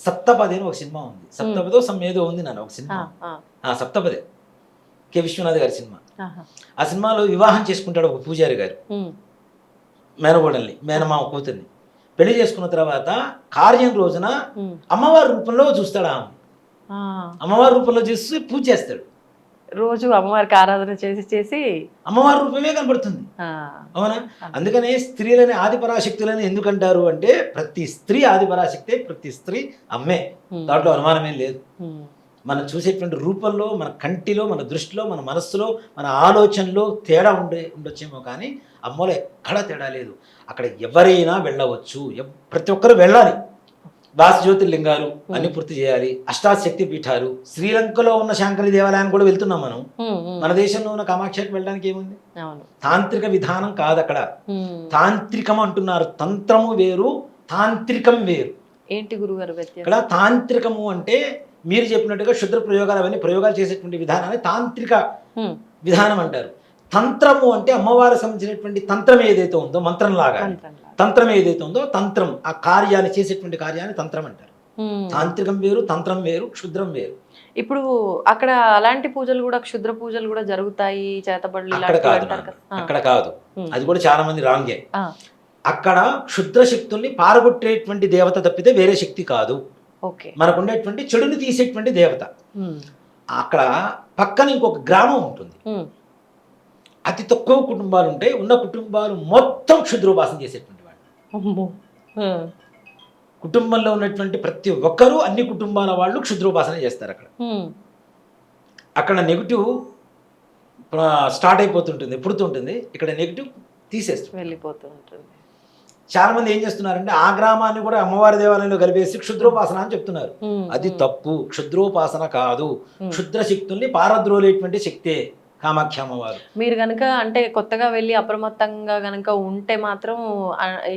సప్తపది అని ఒక సినిమా ఉంది. సప్తపదో ఏదో ఉంది నాన్న ఒక సినిమా, సప్తపదే, కె విశ్వనాథ్ గారి సినిమా. ఆ సినిమాలో వివాహం చేసుకుంటాడు ఒక పూజారి గారు మేనగోడల్ని, మేనమామ కూతుర్ని. పెళ్లి చేసుకున్న తర్వాత కార్యం రోజున అమ్మవారి రూపంలో చూస్తాడు. ఆమె అమ్మవారి రూపంలో చూసి పూజ చేస్తాడు.
రోజు అమ్మవారికి ఆరాధన చేసి చేసి
అమ్మవారి రూపమే కనబడుతుంది. అవునా? అందుకనే స్త్రీలని ఆదిపరాశక్తులని ఎందుకంటారు అంటే ప్రతి స్త్రీ ఆదిపరాశక్తే, ప్రతి స్త్రీ అమ్మే, దాంట్లో అనుమానమేం లేదు. మనం చూసేటువంటి రూపంలో, మన కంటిలో, మన దృష్టిలో, మన మనస్సులో, మన ఆలోచనలో తేడా ఉండొచ్చేమో కానీ అమ్మలో ఎక్కడా తేడా లేదు. అక్కడ ఎవరైనా వెళ్ళవచ్చు, ప్రతి ఒక్కరు వెళ్ళాలి. 12 జ్యోతిర్లింగాలు అన్ని పూర్తి చేయాలి, అష్టాశక్తి పీఠాలు, శ్రీలంకలో ఉన్న శాంకరి దేవాలయానికి కూడా వెళ్తున్నాం మనం. మన దేశంలో ఉన్న కామాక్షకి వెళ్ళడానికి ఏముంది? తాంత్రిక విధానం కాదు అక్కడ, తాంత్రికం అంటున్నారు. తంత్రము వేరు, తాంత్రికం వేరు.
ఏంటి గురుగారు వ్యత్యాసం?
ఇక్కడ తాంత్రికము అంటే మీరు చెప్పినట్టుగా క్షుద్ర ప్రయోగాలు, అవన్నీ ప్రయోగాలు చేసేటువంటి విధానాన్ని తాంత్రిక విధానం అంటారు. తంత్రము అంటే అమ్మవారికి సంబంధించినటువంటి తంత్రం ఏదైతే ఉందో, మంత్రంలాగా తంత్రం ఏదైతే ఉందో, తంత్రం ఆ కార్యాన్ని చేసేటువంటి కార్యాన్ని తంత్రం అంటారు. తాంత్రికం వేరు, తంత్రం వేరు, క్షుద్రం వేరు.
ఇప్పుడు అక్కడ అలాంటి పూజలు కూడా, క్షుద్ర పూజలు కూడా జరుగుతాయి, చేతబడులు
అక్కడ కాదు. అది కూడా చాలా మంది రాంగే. అక్కడ క్షుద్ర శక్తుల్ని పారగొట్టేటువంటి దేవత తప్పితే వేరే శక్తి కాదు. మనకు ఉండేటువంటి చెడుని తీసేటువంటి దేవత. అక్కడ పక్కన ఇంకొక గ్రామం ఉంటుంది, అతి తక్కువ కుటుంబాలు ఉంటాయి. ఉన్న కుటుంబాలు మొత్తం క్షుద్రోపాసన చేసేటువంటి వాళ్ళు. కుటుంబంలో ఉన్నటువంటి ప్రతి ఒక్కరూ, అన్ని కుటుంబాల వాళ్ళు క్షుద్రోపాసన చేస్తారు. అక్కడ నెగిటివ్ స్టార్ట్ అయిపోతుంటుంది, పుడుతుంటుంది. ఇక్కడ నెగిటివ్ తీసేస్తుంది,
వెళ్ళిపోతూ ఉంటుంది.
చాలా మంది ఏం చేస్తున్నారంటే ఆ గ్రామాన్ని కూడా అమ్మవారి దేవాలయంలో కలిపేసి క్షుద్రోపాసన అని చెప్తున్నారు. అది తప్పు. క్షుద్రోపాసన కాదు, క్షుద్ర శక్తుల్ని పారద్రోలేటువంటి శక్తే కామాఖ్య అమ్మవారు.
మీరు గనక అంటే కొత్తగా వెళ్ళి అప్రమత్తంగా గనక ఉంటే మాత్రం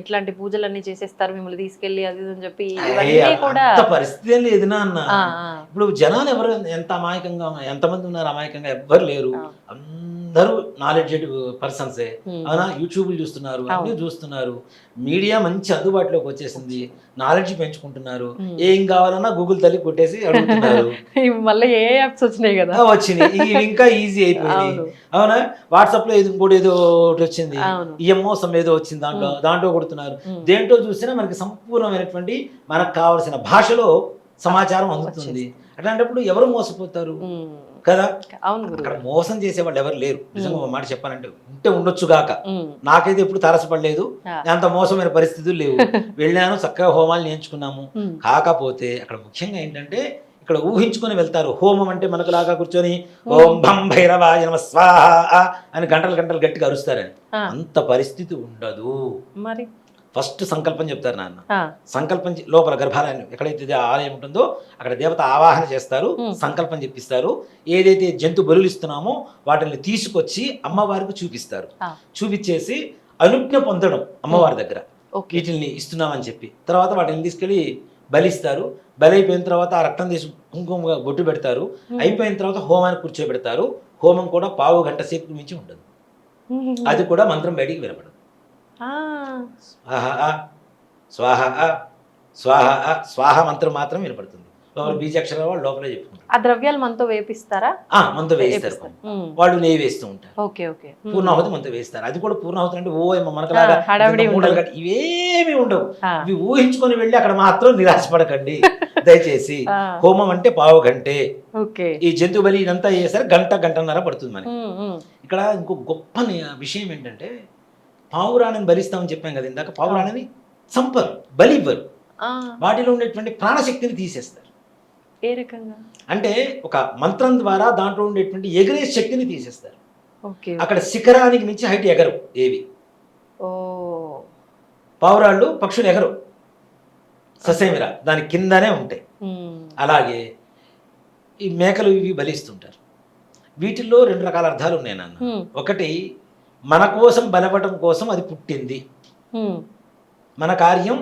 ఇట్లాంటి పూజలన్నీ చేసేస్తారు మిమ్మల్ని తీసుకెళ్లి, అది అని చెప్పి.
పరిస్థితి లేదు నాన్న. ఇప్పుడు జనాలు ఎవరు ఎంత అమాయకంగా, ఎంతమంది ఉన్నారు అమాయకంగా? ఎవ్వరు లేరు. అందరూ నాలెడ్జెడ్ పర్సన్సే. అవునా? యూట్యూబ్లు చూస్తున్నారు, అన్ని చూస్తున్నారు. మీడియా మంచి అందుబాటులోకి వచ్చేసింది, నాలెడ్జ్ పెంచుకుంటున్నారు. ఏం కావాలన్నా గూగుల్ తల్లి కొట్టేసి అడుగుతున్నారు.
మళ్ళీ ఏ యాప్స్ వచ్చినాయి కదా,
వచ్చినాయి. ఇంకా ఈజీ అయిపోయింది. అవునా? వాట్సాప్ లో ఇంకోటి ఏదో ఒకటి వచ్చింది, ఈఎంఓసం ఏదో వచ్చింది, దాంట్లో కొడుతున్నారు. దేంట్లో చూసినా మనకి సంపూర్ణమైనటువంటి మనకు కావలసిన భాషలో సమాచారం అందుతుంది. అట్లాంటప్పుడు ఎవరు మోసపోతారు కదా? అక్కడ మోసం చేసే వాళ్ళు ఎవరు లేరు. నిజంగా ఒక మాట చెప్పాలంటే ఉంటే ఉండొచ్చు గాక. నాకైతే ఎప్పుడు తారసపడలేదు, అంత మోసమైన పరిస్థితులు లేవు. వెళ్ళాను, చక్కగా హోమాలు నేర్చుకున్నాము. కాకపోతే అక్కడ ముఖ్యంగా ఏంటంటే ఇక్కడ ఊహించుకొని వెళ్తారు. హోమం అంటే మనకులాగా కూర్చొని ఓం భం భైరవాయ నమః స్వాహా అని గంటలు గంటలు గట్టిగా అరుస్తారని అంత పరిస్థితి ఉండదు.
మరి
ఫస్ట్ సంకల్పం చెప్తారు నాన్న. సంకల్పం లోపల గర్భాలయం ఎక్కడైతే ఆలయం ఉంటుందో అక్కడ దేవత ఆవాహన చేస్తారు, సంకల్పం చెప్పిస్తారు. ఏదైతే జంతు బలులు ఇస్తున్నామో వాటిని తీసుకొచ్చి అమ్మవారికి చూపిస్తారు. చూపించేసి అనుజ్ఞ పొందడం అమ్మవారి దగ్గర
ఓకే.
వీటిని ఇస్తున్నామని చెప్పి తర్వాత వాటిని తీసుకెళ్ళి బలిస్తారు. బలి అయిపోయిన తర్వాత ఆ రక్తం తీసి కుంకుమ బొట్టు పెడతారు. అయిపోయిన తర్వాత హోమానికి కూర్చోబెడతారు. హోమం కూడా పావు గంట సేపు మించి ఉండదు. అది కూడా మంత్రం బయటికి వినపడదు. స్వాహ స్వాహ స్వాహ స్వాహ మంత్రం మాత్రం వినపడుతుంది. లోపల బీజాక్షరాలు వాళ్ళు లోపలే చెప్పుకుంటారు.
ఆ ద్రవ్యాలు మనతో వేపిస్తారా?
మనతో వేయిస్తారు. వాళ్ళు నెయ్యి వేస్తూ ఉంటారు.
Okay okay.
పూర్ణాహుతి మనతో వేస్తారు. అది కూడా పూర్ణాహుతి అంటే మనకులాగా మూడలు కట్టి ఇవేమి ఉండవు. ఇవి ఊహించుకొని వెళ్ళి అక్కడ మాత్రం నిరాశపడకండి దయచేసి. హోమం అంటే పావు గంటే, ఈ జంతు బలి ఇదంతా చేశారు గంటన్నర పడుతుంది మనకి. ఇక్కడ ఇంకో గొప్ప విషయం ఏంటంటే పావురాణిని బలిస్తామని చెప్పాం కదా ఇందాక. పావురాణిని చంపరు, బలి ఇవ్వరు. వాటిలో ఉండేటువంటి ప్రాణశక్తిని తీసేస్తారు.
ఏ రకంగా
అంటే ఒక మంత్రం ద్వారా దాంట్లో ఉండేటువంటి ఎగిరే శక్తిని తీసేస్తారు.
ఓకే.
అక్కడ శిఖరానికి మించి హైట్ ఎగరు ఏవి.
ఓ,
పావురాళ్ళు పక్షులు ఎగరు, ససేమిరా దాని కిందనే ఉంటాయి. అలాగే ఈ మేకలు ఇవి బలిస్తుంటారు. వీటిల్లో రెండు రకాల అర్థాలు ఉన్నాయి నాన్న. ఒకటి మన కోసం బలపడటం కోసం అది పుట్టింది, మన కార్యం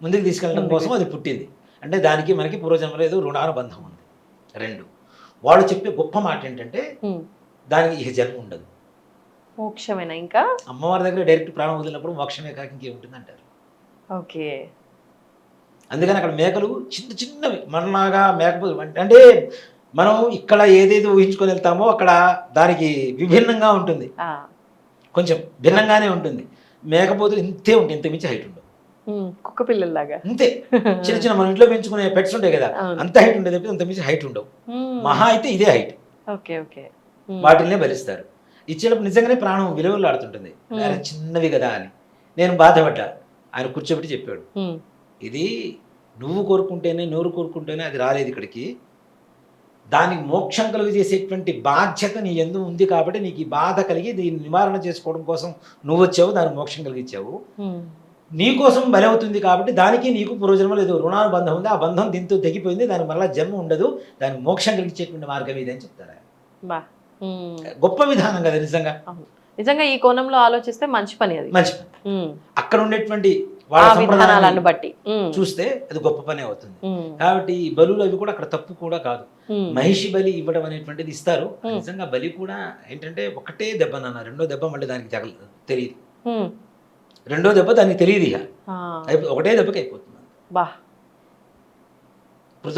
ముందుకు తీసుకెళ్ళడం కోసం అది పుట్టింది అంటే దానికి మనకి పూర్వజన్మలో ఏదో రుణానుబంధం ఉంది. రెండు, వాళ్ళు చెప్పే గొప్ప మాట ఏంటంటే దానికి ఇక జన్మ ఉండదు,
మోక్షమేనా. ఇంకా
అమ్మవారి దగ్గర డైరెక్ట్ ప్రాణం వదిలినప్పుడు మోక్షమే కాక ఇంకేముంటుంది అంటారు.
ఓకే.
అందుకని అక్కడ మేకలు చిన్న చిన్నవి మనలాగా మేకపోతు అంటే మనం ఇక్కడ ఏదైతే ఊహించుకొని వెళ్తామో అక్కడ దానికి విభిన్నంగా ఉంటుంది, కొంచెం భిన్నంగానే ఉంటుంది. మేకపోతులు ఇంతే ఉంటుంది, ఇంత మించి హైట్ ఉండవు.
కుక్క పిల్లల్లాగా
అంతే. చిన్న చిన్న మన ఇంట్లో పెంచుకునే పెట్స్ ఉంటాయి కదా, అంత హైట్ ఉండేది, అంత మించి హైట్ ఉండవు. మహా అయితే ఇదే హైట్.
Okay okay.
వాటిల్నే బలిస్తారు. ఇచ్చేటప్పుడు నిజంగానే ప్రాణం విలువలు ఆడుతుంటుంది. చిన్నవి కదా అని నేను బాధపడ్డా. ఆయన కూర్చోబెట్టి చెప్పాడు, ఇది నువ్వు కోరుకుంటేనే నోరు కోరుకుంటేనే అది రాలేదు ఇక్కడికి. దానికి మోక్షం కలుగు చేసేటువంటి బాధ్యత నీ ఎందు ఉంది కాబట్టి నీకు ఈ బాధ కలిగి దీన్ని నివారణ చేసుకోవడం కోసం నువ్వు వచ్చావు, దానికి మోక్షం కలిగించావు. నీ కోసం బలి అవుతుంది కాబట్టి దానికి నీకు పూర్వజన్మలో ఏదో రుణానుబంధం ఉంది, ఆ బంధం దీంతో తెగిపోయింది, దాని మళ్ళీ జన్మ ఉండదు, దానికి మోక్షం కలిగించేటువంటి మార్గం ఇదని చెప్తారు. గొప్ప విధానం కదా నిజంగా.
నిజంగా ఈ కోణంలో ఆలోచిస్తే మంచి పని, అది
మంచి పని. అక్కడ ఉండేటువంటి వాళ్ళ
విధానాలను బట్టి
చూస్తే అది గొప్ప పని అవుతుంది. కాబట్టి ఈ బలులు అవి కూడా అక్కడ తప్పు కూడా కాదు. మహిషి బలి ఇవ్వడం అనేటువంటిది ఇస్తారు. నిజంగా బలి కూడా ఏంటంటే ఒకటే దెబ్బ నాన్న, రెండో దెబ్బ మళ్ళీ దానికి తెలియదు, రెండో దెబ్బ దానికి తెలియదు, ఇక ఒకటే దెబ్బకి అయిపోతుంది.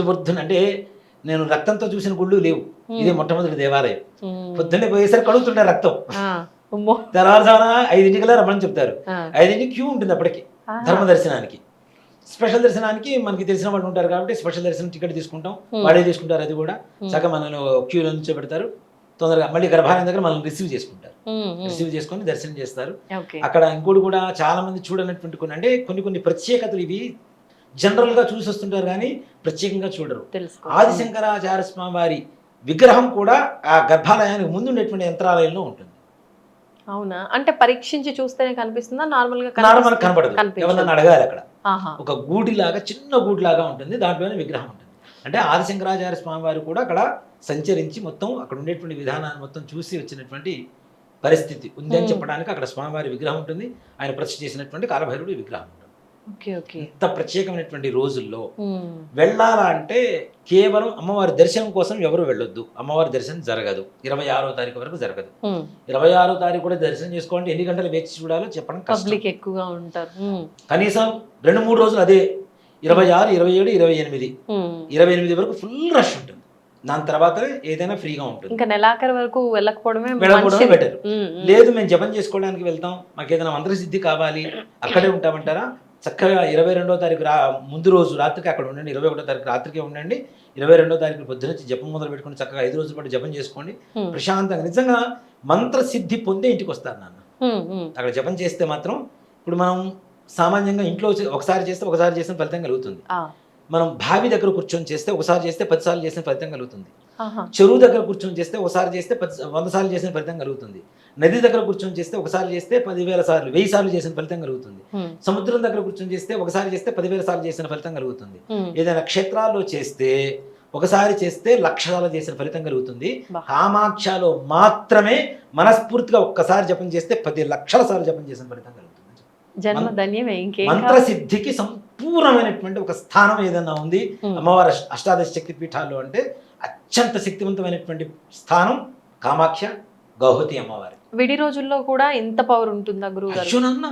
పొద్దున అంటే నేను రక్తంతో చూసిన గుళ్ళు లేవు, ఇదే మొట్టమొదటి దేవాలయం. పొద్దున్నే పోయేసరికి కడుగుతుండే రక్తం. తెల్లవారుజామున 5 రమ్మని చెప్తారు, 5 క్యూ ఉంటుంది అప్పటికి ధర్మ దర్శనానికి. స్పెషల్ దర్శనానికి మనకి తెలిసిన వాళ్ళు ఉంటారు కాబట్టి స్పెషల్ దర్శనం టికెట్ తీసుకుంటాం, వాళ్ళే తీసుకుంటారు. అది కూడా సగం మనల్ని క్యూలో నుంచో పెడతారు. తొందరగా మళ్ళీ గర్భాలయం దగ్గర మనల్ని రిసీవ్ చేసుకుంటారు, రిసీవ్ చేసుకొని దర్శనం చేస్తారు. అక్కడ ఇంకోటి కూడా చాలా మంది చూడనటువంటి కొన్ని ప్రత్యేకతలు ఇవి జనరల్గా చూసి వస్తుంటారు కానీ ప్రత్యేకంగా చూడరు. ఆదిశంకరాచార్య స్వామి వారి విగ్రహం కూడా ఆ గర్భాలయానికి ముందు ఉండేటువంటి యంత్రాలయంలో ఉంటుంది.
అవునా? అంటే పరీక్షించి చూస్తేనే కనిపిస్తుందా? నార్మల్
కనపడదు, ఎవరన్నా అడగాలి. అక్కడ ఒక గూడిలాగా, చిన్న గూడిలాగా ఉంటుంది, దాంట్లోనే విగ్రహం ఉంటుంది. అంటే ఆదిశంకరాచార్య స్వామి వారు కూడా అక్కడ సంచరించి మొత్తం అక్కడ ఉండేటువంటి విధానాన్ని మొత్తం చూసి వచ్చినటువంటి పరిస్థితి ఉంది అని చెప్పడానికి అక్కడ స్వామివారి విగ్రహం ఉంటుంది. ఆయన ప్రతిష్ఠ చేసినటువంటి కాలభైరవుడి విగ్రహం ఉంటుంది. ఇంత ప్రత్యేకమైనటువంటి రోజుల్లో వెళ్ళాలా అంటే కేవలం అమ్మవారి దర్శనం కోసం ఎవరు వెళ్ళొద్దు. అమ్మవారి దర్శనం జరగదు, 26వ తారీఖు వరకు జరగదు. 26వ తారీఖు కూడా దర్శనం చేసుకోవాలంటే ఎన్ని గంటలు వేచి చూడాలో చెప్పడం
పబ్లిక్ ఎక్కువగా ఉంటారు.
కనీసం 2-3 రోజులు అదే 26, 27, 28, 28 వరకు ఫుల్ రష్ ఉంటుంది. దాని తర్వాత ఏదైనా ఫ్రీగా ఉంటుంది.
ఇంకా నెలాఖరు వరకు వెళ్ళకపోవడమే
బెటర్. లేదు మేము జపం చేసుకోవడానికి వెళ్తాం, మాకు ఏదైనా మంత్రసిద్ధి కావాలి, అక్కడే ఉంటామంటారా, చక్కగా 22వ తారీఖు ముందు రోజు రాత్రికి అక్కడ ఉండండి, 21వ తారీఖు రాత్రికే ఉండండి. 22వ తారీఖు పొద్దున జపం మొదలు పెట్టుకుని చక్కగా 5 రోజుల పాటు జపం చేసుకోండి ప్రశాంతంగా. నిజంగా మంత్రసిద్ధి పొందే ఇంటికి వస్తారు నాన్న. అక్కడ జపం చేస్తే మాత్రం ఇప్పుడు మనం సామాన్యంగా ఇంట్లో ఒకసారి చేసిన ఫలితం కలుగుతుంది. మనం బావి దగ్గర కూర్చొని చేస్తే ఒకసారి చేస్తే 10 సార్లు చేసిన ఫలితం కలుగుతుంది. చెరువు దగ్గర కూర్చొని చేస్తే ఒకసారి చేస్తే 100 సార్లు చేసిన ఫలితం కలుగుతుంది. నది దగ్గర కూర్చొని చేస్తే ఒకసారి చేస్తే 10,000 సార్లు 1000 సార్లు చేసిన ఫలితం కలుగుతుంది. సముద్రం దగ్గర కూర్చొని చేస్తే ఒకసారి చేస్తే 10,000 సార్లు చేసిన ఫలితం కలుగుతుంది. ఏదైనా క్షేత్రాల్లో చేస్తే ఒకసారి చేస్తే లక్షల చేసిన ఫలితం కలుగుతుంది.
బా.
కామాక్షలో మాత్రమే మనస్ఫూర్తిగా ఒక్కసారి జపం చేస్తే 10 లక్షల సార్లు జపం చేసిన ఫలితం కలుగుతుంది.
జన్మ ధన్యమే, ఇంకేం
మంత్రసిద్ధికి సంపూర్ణమైనటువంటి ఒక స్థానం ఏదన్నా ఉంది అమ్మవారి అష్టాదశ శక్తి పీఠాల్లో అంటే అత్యంత శక్తివంతమైనటువంటి స్థానం కామాక్ష గౌహతి అమ్మవారి.
విడి రోజుల్లో కూడా ఇంత పవర్ ఉంటుందా గురువు గారు?
అశ్వనన్న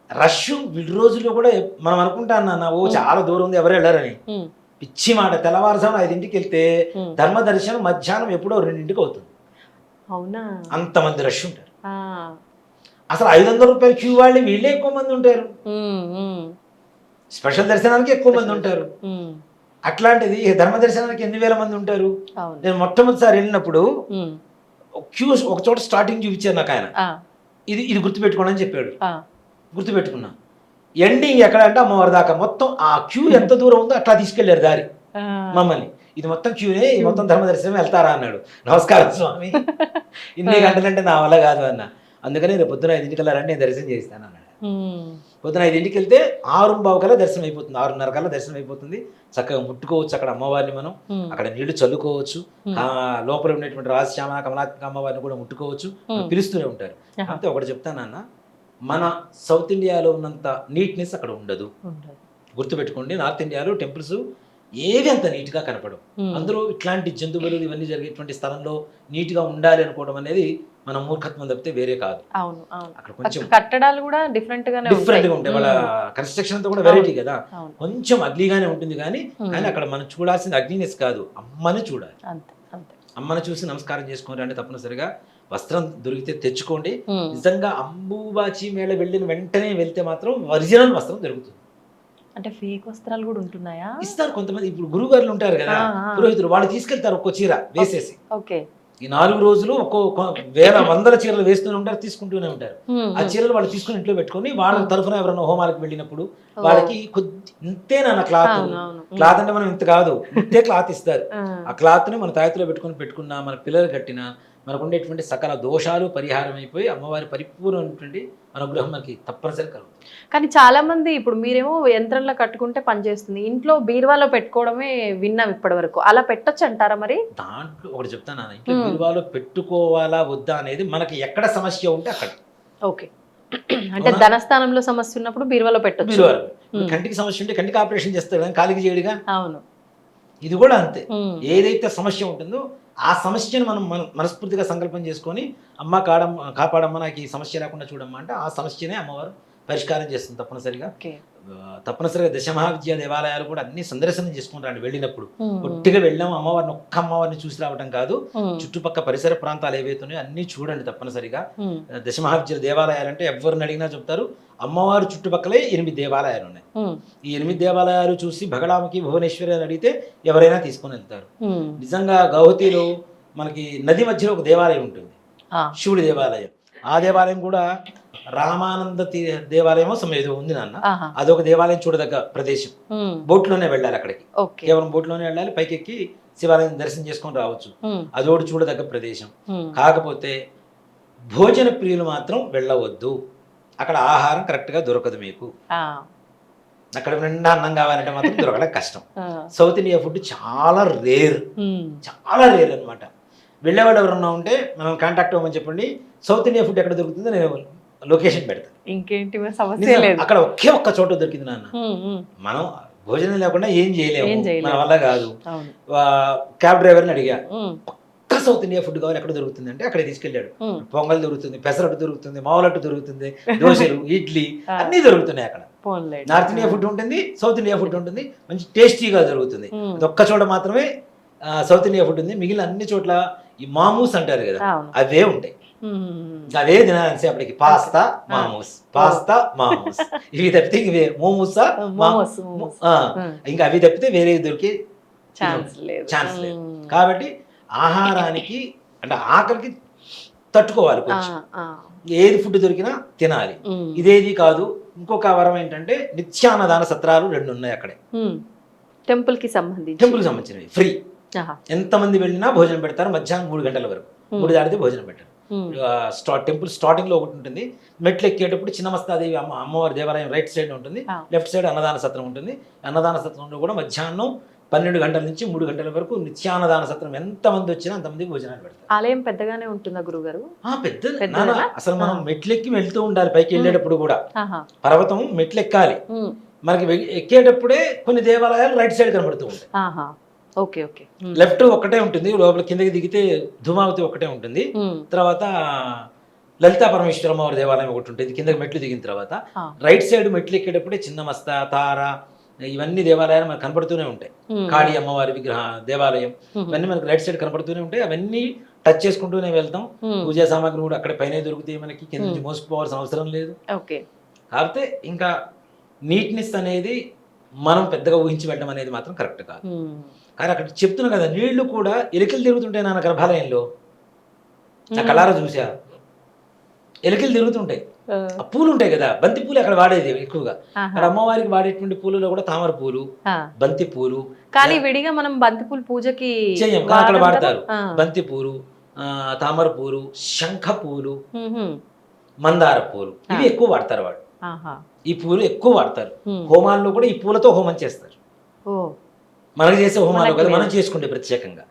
రష్ విడి రోజుల్లో కూడా మనం అనుకుంటాను నాన్న ఓ చాలా దూరం ఉంది ఎవరు వెళ్ళారని. పిచ్చి మాట. తెల్లవారుజామున 5ంటికి వెళ్తే ధర్మ దర్శనం మధ్యాహ్నం ఎప్పుడో 2ంటికి అవుతుంది.
అవునా?
అంతమంది రష్ ఉంటారు. అసలు 500 రూపాయలు క్యూ వాళ్ళు వీళ్ళే ఎక్కువ మంది ఉంటారు. స్పెషల్ దర్శనానికి ఎక్కువ మంది ఉంటారు. అట్లాంటిది ధర్మ దర్శనానికి ఎన్ని వేల మంది ఉంటారు. నేను మొట్టమొదటిసారి వెళ్ళినప్పుడు క్యూ ఒక చోట స్టార్టింగ్ చూపించారు నాకు ఆయన. ఇది గుర్తుపెట్టుకోండి అని చెప్పాడు. గుర్తుపెట్టుకున్నా. ఎండింగ్ ఎక్కడ అంటే అమ్మవారి దాకా మొత్తం ఆ క్యూ ఎంత దూరం ఉందో అట్లా తీసుకెళ్లారు దారి మమ్మల్ని. ఇది మొత్తం క్యూనే, ఈ మొత్తం ధర్మ దర్శనం వెళ్తారా అన్నాడు. నమస్కారం స్వామి, ఇన్ని గంటలంటే నా వల్ల కాదు అన్న. అందుకని రేపు పొద్దున 5ంటికి వెళ్ళారంటే నేను దర్శనం చేస్తాను అన్నాడు. పొద్దున 5ంటికి వెళ్తే 6:15 కల్లా దర్శనం అయిపోతుంది, 6:30 కల్లా దర్శనం అయిపోతుంది. చక్కగా ముట్టుకోవచ్చు అక్కడ అమ్మవారిని, మనం అక్కడ నీళ్లు చల్లుకోవచ్చు. లోపల ఉన్నటువంటి రాజశ్యామ కమలాత్మక అమ్మవారిని కూడా ముట్టుకోవచ్చు. పిలుస్తూనే ఉంటారు. అంతే ఒకటి చెప్తానన్న, మన సౌత్ ఇండియాలో ఉన్నంత నీట్నెస్ అక్కడ ఉండదు. గుర్తుపెట్టుకోండి, నార్త్ ఇండియాలో టెంపుల్స్ ఏవి అంత నీట్గా కనపడవు. అందులో ఇట్లాంటి జంతువులు ఇవన్నీ జరిగేటువంటి స్థలంలో నీట్గా ఉండాలి అనుకోవడం అనేది మన మూర్ఖత్వం తప్పితే వేరే కాదు. అక్కడ కొంచెం
కట్టడాలు కూడా డిఫరెంట్ గా
ఉంటాయి. వాళ్ళ కన్స్ట్రక్షన్ అంతా కూడా వెరైటీ కదా, కొంచెం అగ్లీగానే ఉంటుంది. కానీ అక్కడ మనం చూడాల్సింది అగ్లీనెస్ కాదు, అమ్మని చూడాలి. అమ్మని చూసి నమస్కారం చేసుకోండి అంటే తప్పనిసరిగా వస్త్రం దొరికితే తెచ్చుకోండి. నిజంగా అంబుబాచి మేళ వెళ్ళిన వెంటనే వెళ్తే మాత్రం ఒరిజినల్ వస్త్రం దొరుకుతుంది.
అంటే ఫేక్ వస్త్రాలు కూడా ఉంటున్నాయా?
ఇస్తారు కొంతమంది. ఇప్పుడు గురువుగారులు ఉంటారు కదా పురోహితులు, వాళ్ళు తీసుకెళ్తారు ఒక్కో చీర వేసేసి. ఈ 4 రోజులు ఒక్కో వేల వందల చీరలు వేస్తూనే ఉంటారు, తీసుకుంటూనే ఉంటారు. ఆ చీరలు వాళ్ళు తీసుకుని ఇంట్లో పెట్టుకొని వాళ్ళ తరఫున ఎవరైనా హోమాలకు వెళ్ళినప్పుడు వాళ్ళకి ఇంతేనా క్లాత్ అంటే మనం ఇంత కాదు, ఇంతే క్లాత్ ఇస్తారు. ఆ క్లాత్ ని మన తాయత్తులో పెట్టుకున్నా, మన పిల్లలు కట్టినా మనకు ఉండేటువంటి సకల దోషాలు పరిహారం అయిపోయి అమ్మవారి పరిపూర్ణమైనటువంటి అనుగ్రహం మనకి తప్పనిసరి కలుగుతుంది.
కానీ చాలా మంది ఇప్పుడు మీరేమో యంత్రంలో కట్టుకుంటే పనిచేస్తుంది, ఇంట్లో బీరువాలో పెట్టుకోవడమే విన్నాం ఇప్పటి వరకు. అలా పెట్టొచ్చు అంటారా మరి?
దాంట్లో ఒకటి చెప్తాను, ఇంట్లో బీరువాలో పెట్టుకోవాలా వద్దా అనేది మనకి ఎక్కడ సమస్య ఉంటే అక్కడ.
ఓకే, అంటే ధనస్థానంలో సమస్య ఉన్నప్పుడు బీరువాలో పెట్టొచ్చు.
బీరువాలో కంటికి సమస్య ఉంటే కంటికి ఆపరేషన్ చేస్తారు కానీ కాలికి చేయడుగా.
అవును,
ఇది కూడా అంతే. ఏదైతే సమస్య ఉంటుందో ఆ సమస్యను మనం మనస్ఫూర్తిగా సంకల్పం చేసుకొని అమ్మ కాపాడమ్మ, నాకు ఈ సమస్య లేకుండా చూడమ్మా అంటే ఆ సమస్యనే అమ్మవారు పరిష్కారం చేస్తుంది తప్పనిసరిగా. తప్పనిసరిగా దశమహావిద్యా దేవాలయాలు కూడా అన్ని సందర్శనం చేసుకుంటారండి. వెళ్ళినప్పుడు ఒట్టిగా వెళ్ళాము అమ్మవారిని, ఒక్క అమ్మవారిని చూసి రావడం కాదు, చుట్టుపక్కల పరిసర ప్రాంతాలు ఏవైతున్నాయో అన్ని చూడండి తప్పనిసరిగా. దశమహావిద్యా దేవాలయాలు అంటే ఎవరిని అడిగినా చెప్తారు, అమ్మవారు చుట్టుపక్కలే 8 దేవాలయాలు ఉన్నాయి. ఈ 8 దేవాలయాలు చూసి భగడామకి భువనేశ్వరి అని అడిగితే ఎవరైనా తీసుకొని వెళ్తారు. నిజంగా గౌహతిలో మనకి నది మధ్యలో ఒక దేవాలయం ఉంటుంది, శివుడి దేవాలయం. ఆ దేవాలయం కూడా రామానంద దేవాలయమో సమేదో ఉంది నాన్న. అదొక దేవాలయం చూడదగ్గ ప్రదేశం. బోట్లోనే వెళ్ళాలి అక్కడికి, కేవలం బోట్లోనే వెళ్ళాలి, పైకెక్కి శివాలయం దర్శనం చేసుకొని రావచ్చు. అదొకటి చూడదగ్గ ప్రదేశం. కాకపోతే భోజన ప్రియులు మాత్రం వెళ్ళవద్దు, అక్కడ ఆహారం కరెక్ట్ గా దొరకదు మీకు. అక్కడ నిండా అన్నం కావాలంటే మాత్రం దొరకడం కష్టం. సౌత్ ఇండియా ఫుడ్ చాలా రేర్ అనమాట. వెళ్ళేవాడు ఎవరన్నా ఉంటే మనం కాంటాక్ట్ అవ్వమని చెప్పండి, సౌత్ ఇండియా ఫుడ్ ఎక్కడ దొరుకుతుందో నేను లొకేషన్ పెడతాను.
ఇంకేంటి సమస్య లేదు,
అక్కడ ఒక్క చోట దొరికింది నాన్న. మనం భోజనం లేకుండా ఏం చేయలేము, మన వల్ల కాదు. క్యాబ్ డ్రైవర్ని అడిగా, పక్క సౌత్ ఇండియా ఫుడ్ కావాలి ఎక్కడ దొరుకుతుంది అంటే అక్కడ తీసుకెళ్ళాడు. పొంగల్ దొరుకుతుంది, పెసరట్టు దొరుకుతుంది, మామూలట్టు దొరుకుతుంది, దోశలు, ఇడ్లీ అన్ని దొరుకుతున్నాయి అక్కడ. నార్త్ ఇండియా ఫుడ్ ఉంటుంది, సౌత్ ఇండియా ఫుడ్ ఉంటుంది, మంచి టేస్టీగా దొరుకుతుంది. అది ఒక్క చోట మాత్రమే సౌత్ ఇండియా ఫుడ్ ఉంది, మిగిలిన అన్ని చోట్ల ఈ మామూస్ అంటారు కదా అవే ఉంటాయి. అవే తినాలి అప్పటికి. పాస్తా మామూస్ ఇవి తప్పితే ఇవే మోమోసా ఇంకా అవి తప్పితే వేరే దొరికే ఛాన్స్ లేదు. కాబట్టి ఆహారానికి అంటే ఆకలికి తట్టుకోవాలి కొంచెం, ఏది ఫుడ్ దొరికినా తినాలి. ఇదేది కాదు. ఇంకొక వరం ఏంటంటే నిత్యాన్నదాన సత్రాలు 2 ఉన్నాయి అక్కడే,
టెంపుల్ కి
సంబంధించినవి ఫ్రీ. ఎంతమంది వెళ్ళినా భోజనం పెడతారు మధ్యాహ్నం 3 గంటల వరకు. 3 దాటితే భోజనం పెట్టారు. టెంపుల్ స్టార్టింగ్ లో ఒకటి ఉంటుంది, మెట్లు ఎక్కేటప్పుడు చిన్నమస్తాదేవి అమ్మవారి దేవాలయం రైట్ సైడ్ ఉంటుంది, లెఫ్ట్ సైడ్ అన్నదాన సత్రం ఉంటుంది. అన్నదాన సత్రంలో కూడా మధ్యాహ్నం 12 గంటల నుంచి 3 గంటల వరకు నిత్యాన్నదాన సత్రం ఎంతమంది వచ్చినా అంతమందికి భోజనాలు పెడతారు.
ఆలయం పెద్దగానే ఉంటుందా గురుగారు?
పెద్ద
పెద్దదా?
అసలు మనం మెట్లెక్కి వెళ్తూ ఉండాలి. పైకి వెళ్ళేటప్పుడు కూడా
ఆహా.
పర్వతం మెట్లు ఎక్కాలి.
ఉమ్.
మనకి ఎక్కేటప్పుడే కొన్ని దేవాలయాలు రైట్ సైడ్ కనబడుతూ ఉంటాయి.
ఆహా. Okay okay.
లెఫ్ట్ ఒక్కటే ఉంటుంది, లోపల కిందకి దిగితే ధూమావతి ఒక్కటే ఉంటుంది.
ఉమ్.
తర్వాత లలితా పరమేశ్వర అమ్మవారి దేవాలయం ఒకటి ఉంటుంది కిందకి మెట్లు దిగిన తర్వాత.
ఆ.
రైట్ సైడ్ మెట్లు ఎక్కేటప్పుడే చిన్న మస్త, తార, ఇవన్నీ దేవాలయాలు మనకు కనపడుతూనే ఉంటాయి. కాళీ అమ్మవారి విగ్రహ దేవాలయం ఇవన్నీ మనకి రైట్ సైడ్ కనపడుతూనే ఉంటాయి. అవన్నీ టచ్ చేసుకుంటూనే వెళ్తాం. పూజా సామాగ్రి కూడా అక్కడ పైన దొరుకుతాయి మనకి, కింద నుంచి మోసుకుపోవాల్సిన అవసరం లేదు.
ఓకే.
కాకపోతే ఇంకా నీట్నెస్ అనేది మనం పెద్దగా ఊహించి వెళ్ళడం అనేది మాత్రం కరెక్ట్ కాదు. కానీ అక్కడ చెప్తున్నా కదా, నీళ్లు కూడా ఎలికలు తిరుగుతుంటాయి నాన్న గర్భాలయంలో. నా కళ్ళారా చూసా, ఎలికలు తిరుగుతుంటాయి. ఆ పూలు ఉంటాయి కదా, బంతి పూలు అక్కడ వాడేది ఎక్కువగా. అక్కడ అమ్మవారికి వాడేటువంటి పూలలో కూడా తామర పూలు, బంతి పూలు.
కానీ విడిగా మనం బంతి పూలు పూజకి
చెయ్యం, కానీ అక్కడ వాడతారు. బంతి పూలు, తామర పూలు, శంఖ పూలు, మందార పూలు, ఇవి ఎక్కువ వాడతారు వాళ్ళు. ఈ పూలు ఎక్కువ వాడతారు. హోమాల్లో కూడా ఈ పూలతో హోమం చేస్తారు. మనకు చేసే హోమాలు కదా మనం చేసుకుంటే ప్రత్యేకంగా.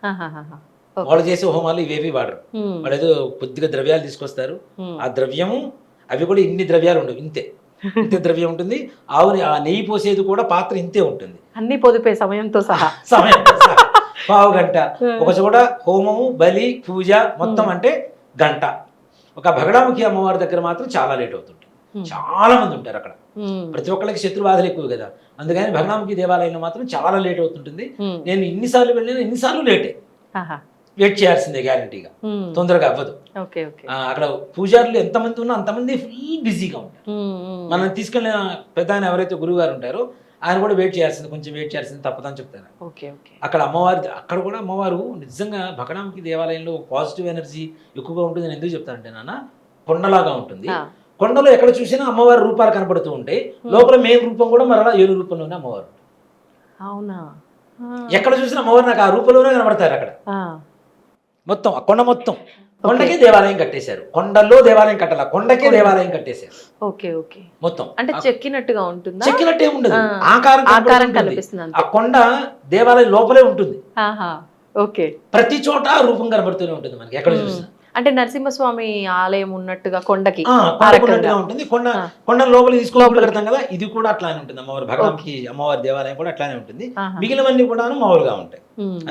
వాళ్ళు చేసే హోమాలు ఇవేవి వాడరు. వాళ్ళు ఏదో కొద్దిగా ద్రవ్యాలు తీసుకొస్తారు. ఆ ద్రవ్యము అవి కూడా ఇన్ని ద్రవ్యాలు ఉండవు, ఇంతే ద్రవ్యం ఉంటుంది. ఆవుని ఆ నెయ్యి పోసేది కూడా పాత్ర ఇంతే ఉంటుంది,
అన్ని పొదుపే సమయంతో సహా.
పావు గంట ఒక చోట హోమము, బలి, పూజ మొత్తం అంటే గంట. ఒక భగడాముఖి అమ్మవారి దగ్గర మాత్రం చాలా లేట్ అవుతుంది. చాలా మంది ఉంటారు అక్కడ, ప్రతి ఒక్కరికి శత్రుబాధలు ఎక్కువ కదా. అందుకని భగడాముఖి దేవాలయంలో మాత్రం చాలా లేట్ అవుతుంటుంది. నేను ఇన్నిసార్లు వెళ్ళినా ఇన్నిసార్లు లేటే, వెయిట్ చేయాల్సిందే గ్యారంటీగా, తొందరగా అవ్వదు. అక్కడ పూజారులు ఎంతమంది ఉన్నా అంతమంది ఫుల్ బిజీగా ఉంటారు. మనం తీసుకెళ్ళిన పెద్ద ఆయన ఎవరైతే గురువు గారు ఉంటారో ఆయన కూడా వెయిట్ చేయాల్సింది, కొంచెం వెయిట్ చేయాల్సింది తప్పదని చెప్తారు. అక్కడ అమ్మవారి, అక్కడ కూడా అమ్మవారు నిజంగా భగడాముఖి దేవాలయంలో పాజిటివ్ ఎనర్జీ ఎక్కువగా ఉంటుంది. నేను ఎందుకు చెప్తానంటే నాన్న, కొండలాగా ఉంటుంది. కొండలో ఎక్కడ చూసినా అమ్మవారి రూపాలు కనపడుతూ ఉంటాయి. లోపల మెయిన్ రూపం కూడా మరలా ఏడు రూపంలోనే అమ్మవారు.
అవునా?
ఎక్కడ చూసినా అమ్మవారు నాకు ఆ రూపంలోనే కనబడతారు. అక్కడ మొత్తం ఆ కొండ మొత్తం, కొండకే దేవాలయం కట్టేశారు. కొండల్లో దేవాలయం కట్టాల, కొండకే దేవాలయం కట్టేశారు. మొత్తం
అంటే చెక్కినట్టుగా ఉంటుంది.
చెక్కినట్టే ఉండదు, ఆకారం కనిపిస్తుంది. ఆ కొండ దేవాలయం లోపలే ఉంటుంది. ప్రతి చోట రూపం కనబడుతూనే ఉంటుంది మనకి ఎక్కడ చూసినా.
అంటే నరసింహస్వామి ఆలయం ఉన్నట్టుగా కొండకి
ఉంటుంది. కొండ లోపల తీసుకుని కడతాం కదా, ఇది కూడా అట్లానే ఉంటుంది. అమ్మవారి భగవాన్కి అమ్మవారి దేవాలయం కూడా అట్లానే ఉంటుంది. మిగిలినవన్నీ కూడా మామూలుగా ఉంటాయి